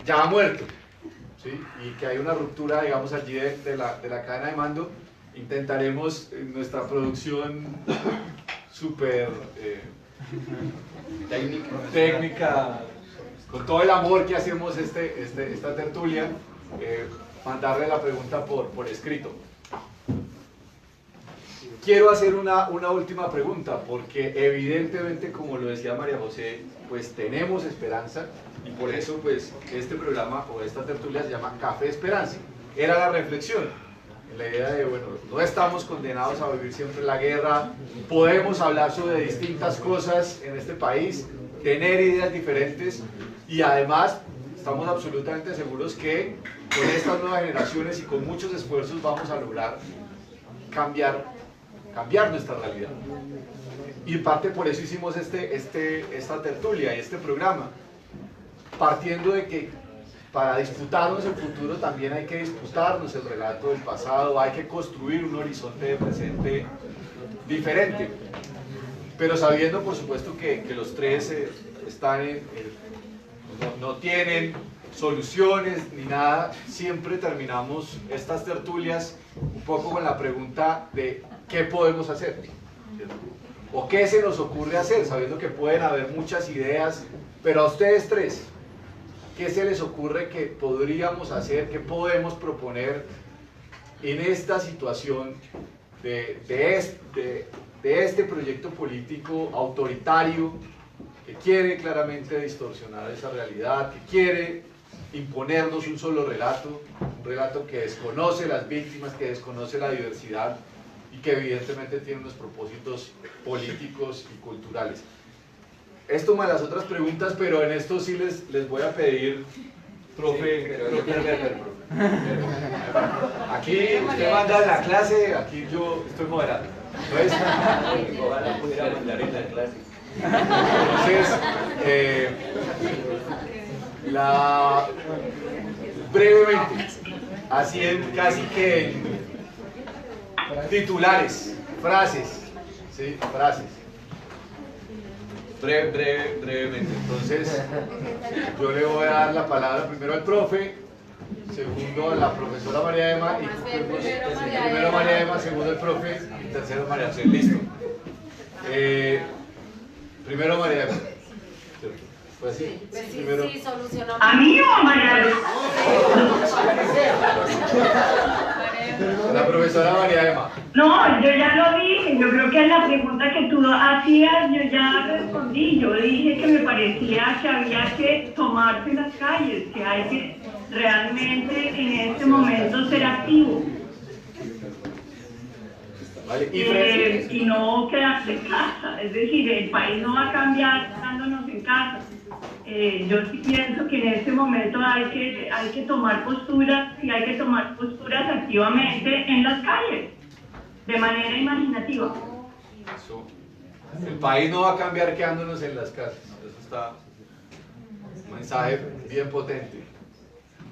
ya ha muerto, ¿sí? Y que hay una ruptura, digamos, allí de la cadena de mando. Intentaremos en nuestra producción súper técnica, con todo el amor que hacemos esta tertulia, mandarle la pregunta por escrito. Quiero hacer una última pregunta, porque evidentemente, como lo decía María José, pues tenemos esperanza, y por eso pues este programa o esta tertulia se llama Café Esperanza. Era la reflexión, la idea de, bueno, no estamos condenados a vivir siempre la guerra, podemos hablar sobre distintas cosas en este país, tener ideas diferentes, y además estamos absolutamente seguros que con estas nuevas generaciones y con muchos esfuerzos vamos a lograr cambiar nuestra realidad. Y en parte por eso hicimos esta tertulia y este programa, partiendo de que para disputarnos el futuro también hay que disputarnos el relato del pasado, hay que construir un horizonte de presente diferente, pero sabiendo por supuesto que los tres están no tienen soluciones ni nada. Siempre terminamos estas tertulias un poco con la pregunta de ¿qué podemos hacer? ¿O qué se nos ocurre hacer? Sabiendo que pueden haber muchas ideas, pero a ustedes tres, ¿qué se les ocurre que podríamos hacer, qué podemos proponer en esta situación de este proyecto político autoritario que quiere claramente distorsionar esa realidad, que quiere imponernos un solo relato, un relato que desconoce las víctimas, que desconoce la diversidad, y que evidentemente tiene unos propósitos políticos y culturales. Esto más las otras preguntas, pero en esto sí les voy a pedir, profe, aquí usted manda la clase, aquí yo estoy moderando. Entonces, Ojalá pudiera mandar en la clase. Entonces, brevemente, así en casi que en titulares, frases, ¿sí? Frases. Brevemente. Entonces, yo le voy a dar la palabra primero al profe, segundo a la profesora María Emma, y primero María Emma, segundo el profe, y tercero María José. Listo. Primero María Emma. ¿Fue así? Primero. Sí, solucionó. ¿A mí o a María? La profesora María Emma. No, yo ya lo dije, yo creo que la pregunta que tú hacías, yo ya respondí, yo dije que me parecía que había que tomarse las calles, que hay que realmente en este momento ser activo. Vale. Y no quedarse en casa, es decir, el país no va a cambiar quedándonos en casa. Yo sí pienso que en este momento hay que tomar posturas, y hay que tomar posturas activamente en las calles, de manera imaginativa. Eso. El país no va a cambiar quedándonos en las casas. Eso está un mensaje bien potente.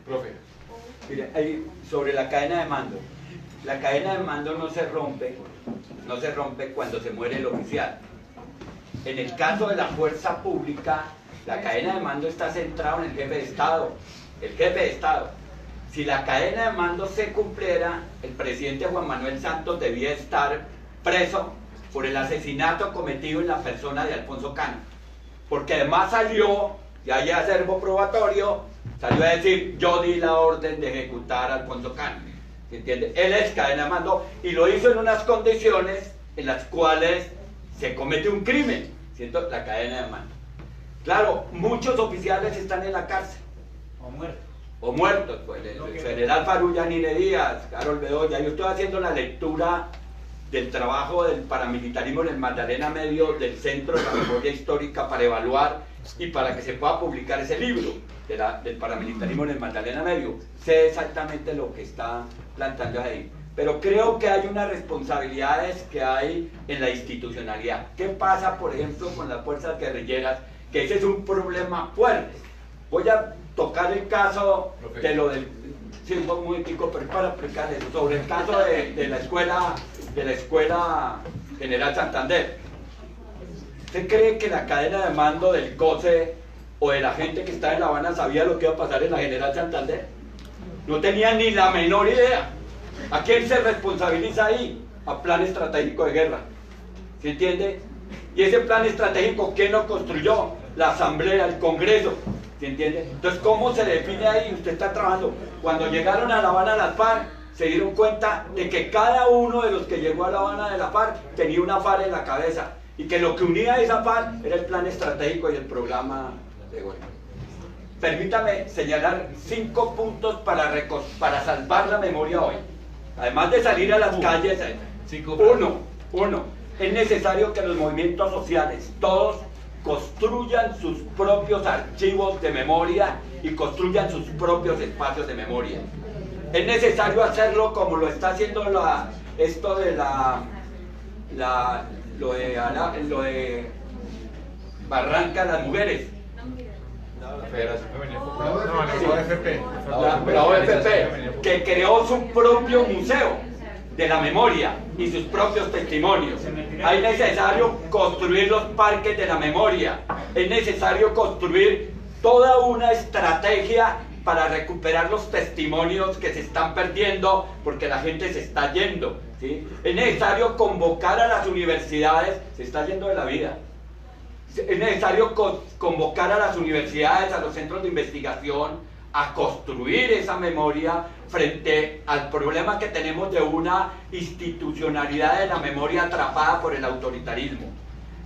Profe. Mire, sobre la cadena de mando. La cadena de mando no se rompe cuando se muere el oficial. En el caso de la fuerza pública, la cadena de mando está centrada en el jefe de Estado. El jefe de Estado. Si la cadena de mando se cumpliera, el presidente Juan Manuel Santos debía estar preso por el asesinato cometido en la persona de Alfonso Cano. Porque además salió, y hay acervo probatorio, salió a decir: yo di la orden de ejecutar a Alfonso Cano. ¿Se entiende? Él es cadena de mando y lo hizo en unas condiciones en las cuales se comete un crimen, siendo la cadena de mando. Claro, muchos oficiales están en la cárcel. O muertos. Pues, el general Farulla Nine Díaz, Carol Bedoya. Yo estoy haciendo la lectura del trabajo del paramilitarismo en el Magdalena Medio del Centro de la Memoria Histórica para evaluar y para que se pueda publicar ese libro del paramilitarismo en el Magdalena Medio. Sé exactamente lo que está plantando ahí. Pero creo que hay unas responsabilidades que hay en la institucionalidad. ¿Qué pasa, por ejemplo, con las fuerzas guerrilleras? Que ese es un problema fuerte. Voy a tocar el caso de lo del... Sí, un momentico, pero para explicarles sobre el caso de la escuela General Santander. ¿Usted cree que la cadena de mando del COSE o de la gente que está en La Habana sabía lo que iba a pasar en la General Santander? No tenía ni la menor idea. ¿A quién se responsabiliza ahí? A plan estratégico de guerra. ¿Se entiende? Y ese plan estratégico, ¿quién lo construyó? La Asamblea, el Congreso. ¿Se entiende? Entonces, ¿cómo se define ahí? Usted está trabajando. Cuando llegaron a La Habana las FARC, se dieron cuenta de que cada uno de los que llegó a La Habana de la FARC tenía una FARC en la cabeza. Y que lo que unía a esa FARC era el plan estratégico y el programa de gobierno. Permítame señalar 5 puntos para salvar la memoria hoy. Además de salir a las calles, uno, es necesario que los movimientos sociales, todos, construyan sus propios archivos de memoria y construyan sus propios espacios de memoria. Es necesario hacerlo como lo está haciendo lo de Barranca las Mujeres. La OFP, que creó su propio museo de la memoria y sus propios testimonios. Es necesario construir los parques de la memoria. Es necesario construir toda una estrategia para recuperar los testimonios que se están perdiendo porque la gente se está yendo, ¿sí? Es necesario convocar a las universidades, se está yendo de la vida. Es necesario convocar a las universidades, a los centros de investigación, a construir esa memoria frente al problema que tenemos de una institucionalidad de la memoria atrapada por el autoritarismo.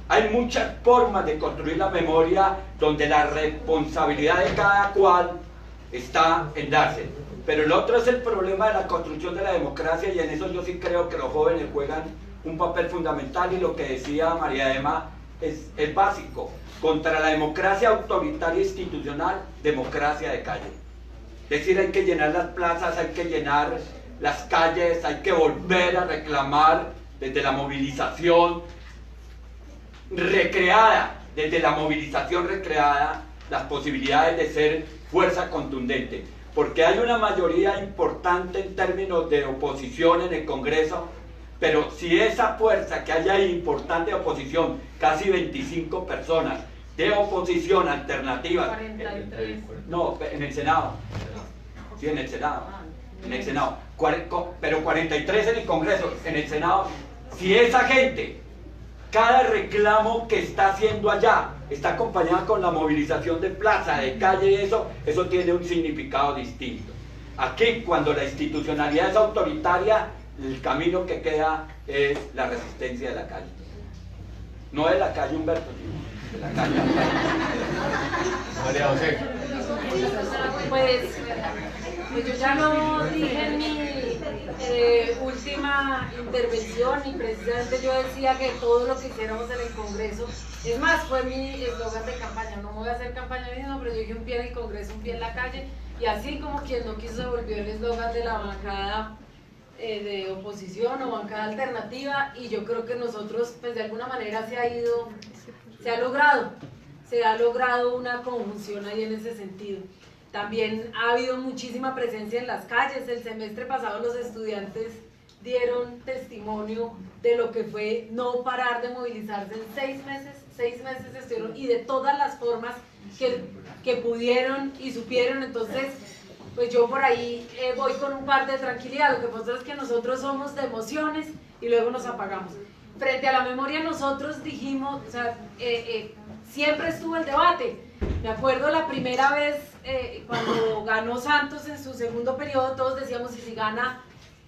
Hay muchas formas de construir la memoria donde la responsabilidad de cada cual está en darse. Pero el otro es el problema de la construcción de la democracia, y en eso yo sí creo que los jóvenes juegan un papel fundamental, y lo que decía María Emma es básico. Contra la democracia autoritaria institucional, democracia de calle. Es decir, hay que llenar las plazas, hay que llenar las calles, hay que volver a reclamar desde la movilización recreada, las posibilidades de ser fuerza contundente. Porque hay una mayoría importante en términos de oposición en el Congreso, pero si esa fuerza que hay ahí importante de oposición, casi 25 personas de oposición alternativas, 43. no, en el Senado, sí, en el Senado, pero 43 en el Congreso, en el Senado, si esa gente, cada reclamo que está haciendo allá, está acompañada con la movilización de plaza, de calle, y eso tiene un significado distinto. Aquí, cuando la institucionalidad es autoritaria, el camino que queda es la resistencia de la calle. No de la calle Humberto, sino de la calle. María José. Pues yo ya lo dije en mi última intervención, y precisamente yo decía que todo lo que hiciéramos en el Congreso, es más, fue mi eslogan de campaña: no voy a hacer campaña mismo, pero yo dije un pie en el Congreso, un pie en la calle, y así como quien no quiso se volvió el eslogan de la bancada de oposición o bancada alternativa. Y yo creo que nosotros, pues de alguna manera se ha logrado una conjunción ahí en ese sentido. También ha habido muchísima presencia en las calles. El semestre pasado los estudiantes dieron testimonio de lo que fue no parar de movilizarse en 6 meses. 6 meses estuvieron, y de todas las formas que pudieron y supieron. Entonces, pues yo por ahí voy con un par de tranquilidad. Lo que pasa es que nosotros somos de emociones y luego nos apagamos. Frente a la memoria nosotros dijimos, o sea, siempre estuvo el debate. Me acuerdo la primera vez cuando ganó Santos en su segundo periodo, todos decíamos: y si gana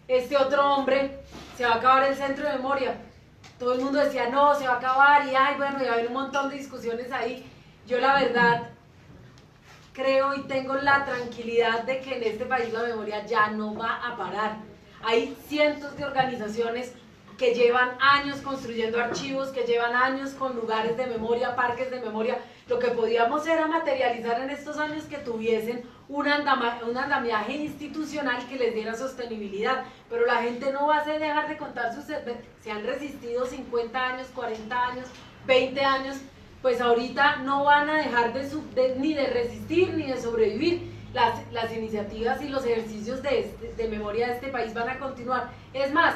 este otro hombre, se va a acabar el centro de memoria. Todo el mundo decía: no, se va a acabar, y ay, bueno, y había un montón de discusiones ahí. Yo la verdad creo y tengo la tranquilidad de que en este país la memoria ya no va a parar. Hay cientos de organizaciones que llevan años construyendo archivos, que llevan años con lugares de memoria, parques de memoria. Lo que podíamos era materializar en estos años que tuviesen un andamiaje institucional que les diera sostenibilidad, pero la gente no va a dejar de contar sus... Se han resistido 50 años, 40 años, 20 años, pues ahorita no van a dejar ni de resistir ni de sobrevivir. Las iniciativas y los ejercicios de memoria de este país van a continuar. Es más,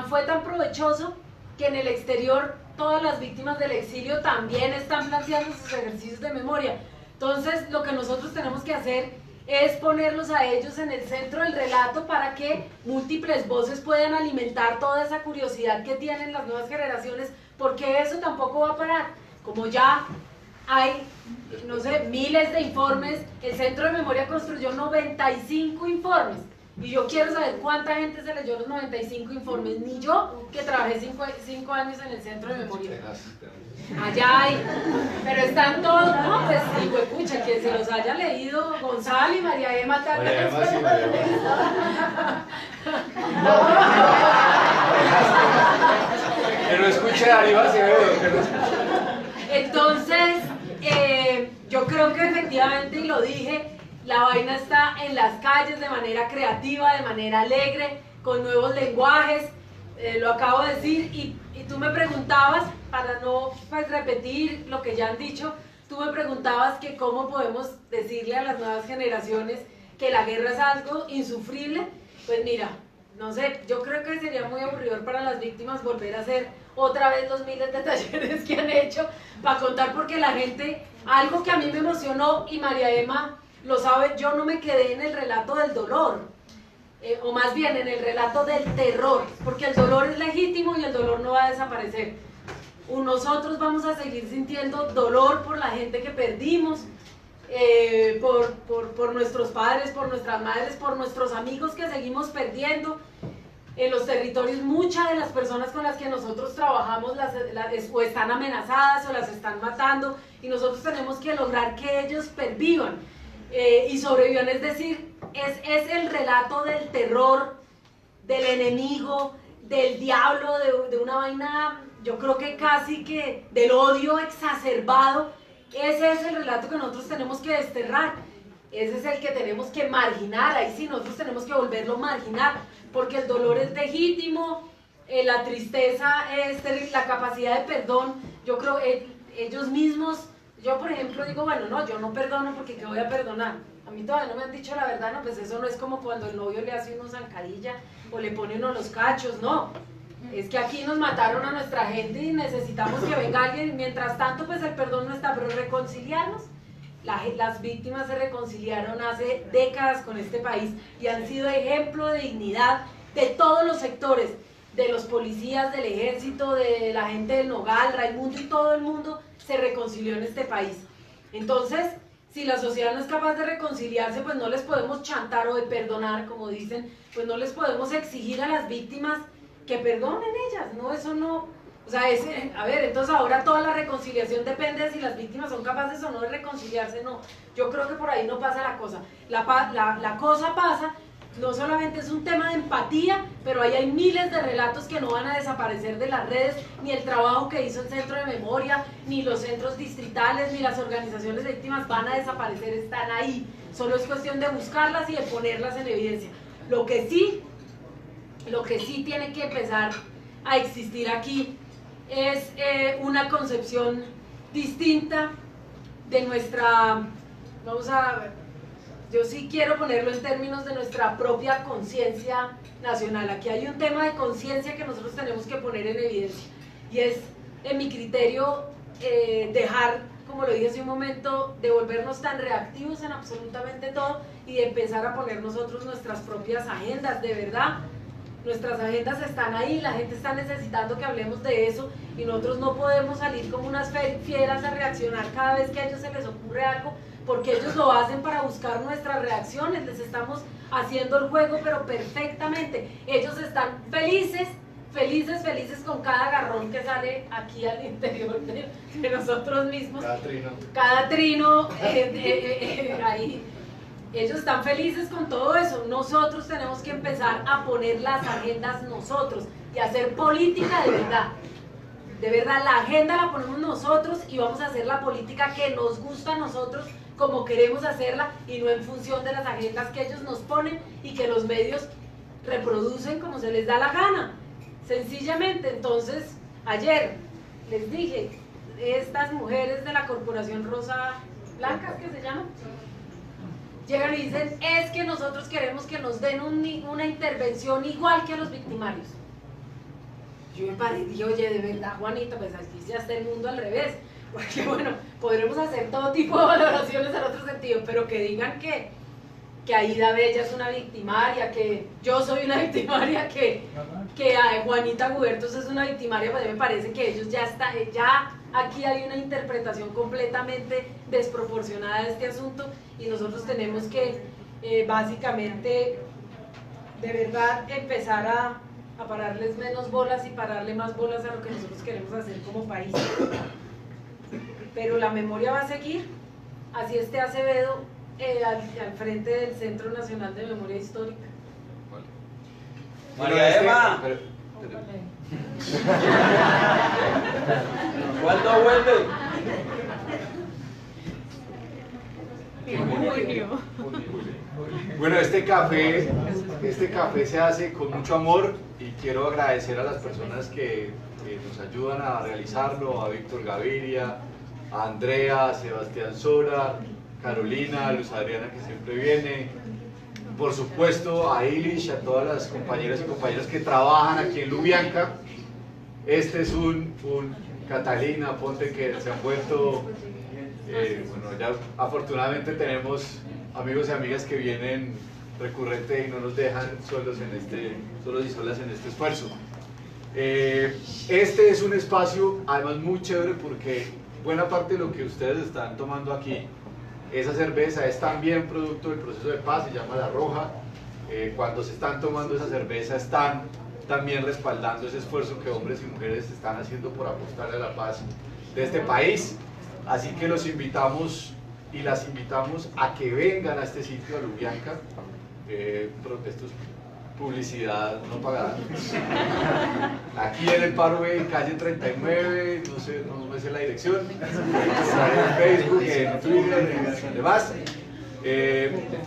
fue tan provechoso que en el exterior todas las víctimas del exilio también están planteando sus ejercicios de memoria. Entonces, lo que nosotros tenemos que hacer es ponerlos a ellos en el centro del relato para que múltiples voces puedan alimentar toda esa curiosidad que tienen las nuevas generaciones, porque eso tampoco va a parar. Como ya hay, no sé, miles de informes, el Centro de Memoria construyó 95 informes. Y yo quiero saber cuánta gente se leyó los 95 informes. Ni yo, que trabajé 5 años en el Centro de Memoria. Allá hay, pero están todos, no, pues digo, escucha, que se los haya leído Gonzalo y María Emma. María Emma, sí, María Emma. Que no escuche arriba, sí, Entonces, yo creo que efectivamente, y lo dije, la vaina está en las calles de manera creativa, de manera alegre, con nuevos lenguajes, lo acabo de decir, y tú me preguntabas, para no pues, repetir lo que ya han dicho, tú me preguntabas que cómo podemos decirle a las nuevas generaciones que la guerra es algo insufrible. Pues mira, no sé, yo creo que sería muy aburridor para las víctimas volver a hacer otra vez los miles de talleres que han hecho para contar, porque la gente, algo que a mí me emocionó, y María Emma lo sabe, yo no me quedé en el relato del dolor, o más bien en el relato del terror, porque el dolor es legítimo y el dolor no va a desaparecer. Nosotros vamos a seguir sintiendo dolor por la gente que perdimos, por nuestros padres, por nuestras madres, por nuestros amigos que seguimos perdiendo. En los territorios muchas de las personas con las que nosotros trabajamos o están amenazadas o las están matando, y nosotros tenemos que lograr que ellos pervivan. y sobrevivió, es decir, es el relato del terror, del enemigo, del diablo, de una vaina, yo creo que casi que del odio exacerbado. Ese es el relato que nosotros tenemos que desterrar, ese es el que tenemos que marginar, ahí sí nosotros tenemos que volverlo marginar, porque el dolor es legítimo, la tristeza es la capacidad de perdón. Yo creo ellos mismos, yo por ejemplo digo, bueno, no, yo no perdono porque ¿qué voy a perdonar? A mí todavía no me han dicho la verdad, no, pues eso no es como cuando el novio le hace uno zancadilla o le pone uno los cachos, no. Es que aquí nos mataron a nuestra gente y necesitamos que venga alguien. Mientras tanto, pues el perdón no está, pero reconciliarnos. Las víctimas se reconciliaron hace décadas con este país y han sido ejemplo de dignidad de todos los sectores, de los policías, del ejército, de la gente del Nogal, Raimundo, y todo el mundo se reconcilió en este país. Entonces, si la sociedad no es capaz de reconciliarse, pues no les podemos chantar o de perdonar, como dicen, pues no les podemos exigir a las víctimas que perdonen ellas, no, eso no, o sea, a ver, entonces ahora toda la reconciliación depende de si las víctimas son capaces o no de reconciliarse, no, yo creo que por ahí no pasa la cosa, la cosa pasa, no solamente es un tema de empatía, pero ahí hay miles de relatos que no van a desaparecer de las redes, ni el trabajo que hizo el Centro de Memoria, ni los centros distritales, ni las organizaciones de víctimas van a desaparecer, están ahí, solo es cuestión de buscarlas y de ponerlas en evidencia. Lo que sí tiene que empezar a existir aquí es una concepción distinta de nuestra, yo sí quiero ponerlo en términos de nuestra propia conciencia nacional. Aquí hay un tema de conciencia que nosotros tenemos que poner en evidencia y es, en mi criterio, dejar, como lo dije hace un momento, de volvernos tan reactivos en absolutamente todo y de empezar a poner nosotros nuestras propias agendas, de verdad. Nuestras agendas están ahí, la gente está necesitando que hablemos de eso y nosotros no podemos salir como unas fieras a reaccionar cada vez que a ellos se les ocurre algo, porque ellos lo hacen para buscar nuestras reacciones, les estamos haciendo el juego pero perfectamente. Ellos están felices con cada agarrón que sale aquí al interior de nosotros mismos. Cada trino ahí. Ellos están felices con todo eso. Nosotros tenemos que empezar a poner las agendas nosotros y hacer política de verdad. De verdad, la agenda la ponemos nosotros y vamos a hacer la política que nos gusta a nosotros, como queremos hacerla y no en función de las agendas que ellos nos ponen y que los medios reproducen como se les da la gana. Sencillamente, entonces, ayer les dije, estas mujeres de la Corporación Rosa Blanca, ¿qué se llama? Llegan y dicen, es que nosotros queremos que nos den una intervención igual que a los victimarios. Yo me paré y dije, oye, de verdad, Juanita, pues aquí se hace el mundo al revés, porque bueno, podremos hacer todo tipo de valoraciones en otro sentido, pero que digan que Aida Bella es una victimaria, que yo soy una victimaria, que Juanita Gubertos es una victimaria, pues me parece que ellos ya aquí hay una interpretación completamente desproporcionada de este asunto y nosotros tenemos que básicamente de verdad empezar a pararles menos bolas y pararle más bolas a lo que nosotros queremos hacer como país. Pero la memoria va a seguir, así esté Acevedo al frente del Centro Nacional de Memoria Histórica. María Eva, ¿cuándo vuelve? Bueno, este café se hace con mucho amor y quiero agradecer a las personas que nos ayudan a realizarlo, a Víctor Gaviria, a Andrea, a Sebastián Sora, Carolina, a Luz Adriana que siempre viene, por supuesto a Ilish, a todas las compañeras y compañeros que trabajan aquí en Lubyanka. Este es un Catalina, Ponte, que se han vuelto, bueno, ya afortunadamente tenemos amigos y amigas que vienen recurrente y no nos dejan solos y solas en este esfuerzo. Este es un espacio además muy chévere porque buena parte de lo que ustedes están tomando aquí, esa cerveza es también producto del proceso de paz, se llama La Roja. Cuando se están tomando esa cerveza están también respaldando ese esfuerzo que hombres y mujeres están haciendo por apostarle a la paz de este país. Así que los invitamos y las invitamos a que vengan a este sitio, a Lubyanka. Esto es publicidad no pagada. Aquí en el Parkway, calle 39, no sé, no me sé la dirección, en Facebook, en Twitter, en demás.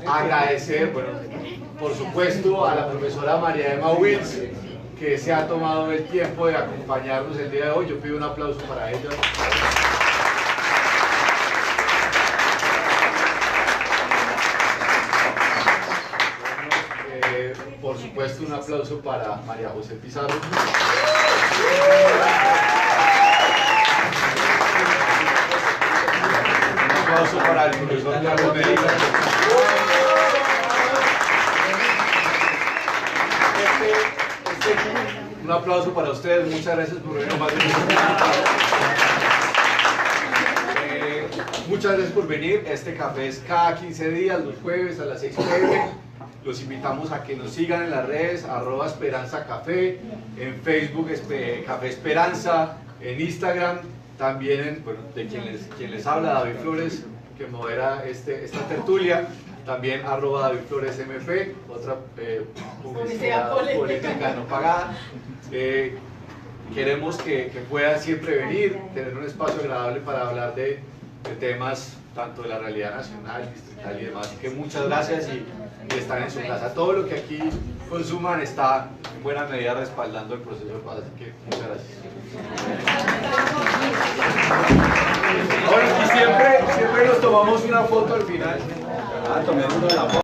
Agradecer, bueno, por supuesto, a la profesora María Emma Wills, que se ha tomado el tiempo de acompañarnos el día de hoy. Yo pido un aplauso para ella. Por supuesto, un aplauso para María José Pizarro. Un aplauso para el profesor Carlos Medina. Un aplauso para ustedes, muchas gracias por venir. Muchas gracias por venir. Este café es cada 15 días, los jueves a las 6 p.m. Los invitamos a que nos sigan en las redes, @esperanzacafé, en Facebook Café Esperanza, en Instagram, también bueno, de quien les habla, David Flores, que modera esta tertulia, también @David Flores MF, otra publicidad política no pagada. Queremos que puedan siempre venir, tener un espacio agradable para hablar de temas tanto de la realidad nacional, distrital y demás. Así que muchas gracias y están en su casa. Todo lo que aquí consuman está en buena medida respaldando el proceso de paz. Así que muchas gracias. Bueno, y siempre nos tomamos una foto al final. Tomémonos la foto.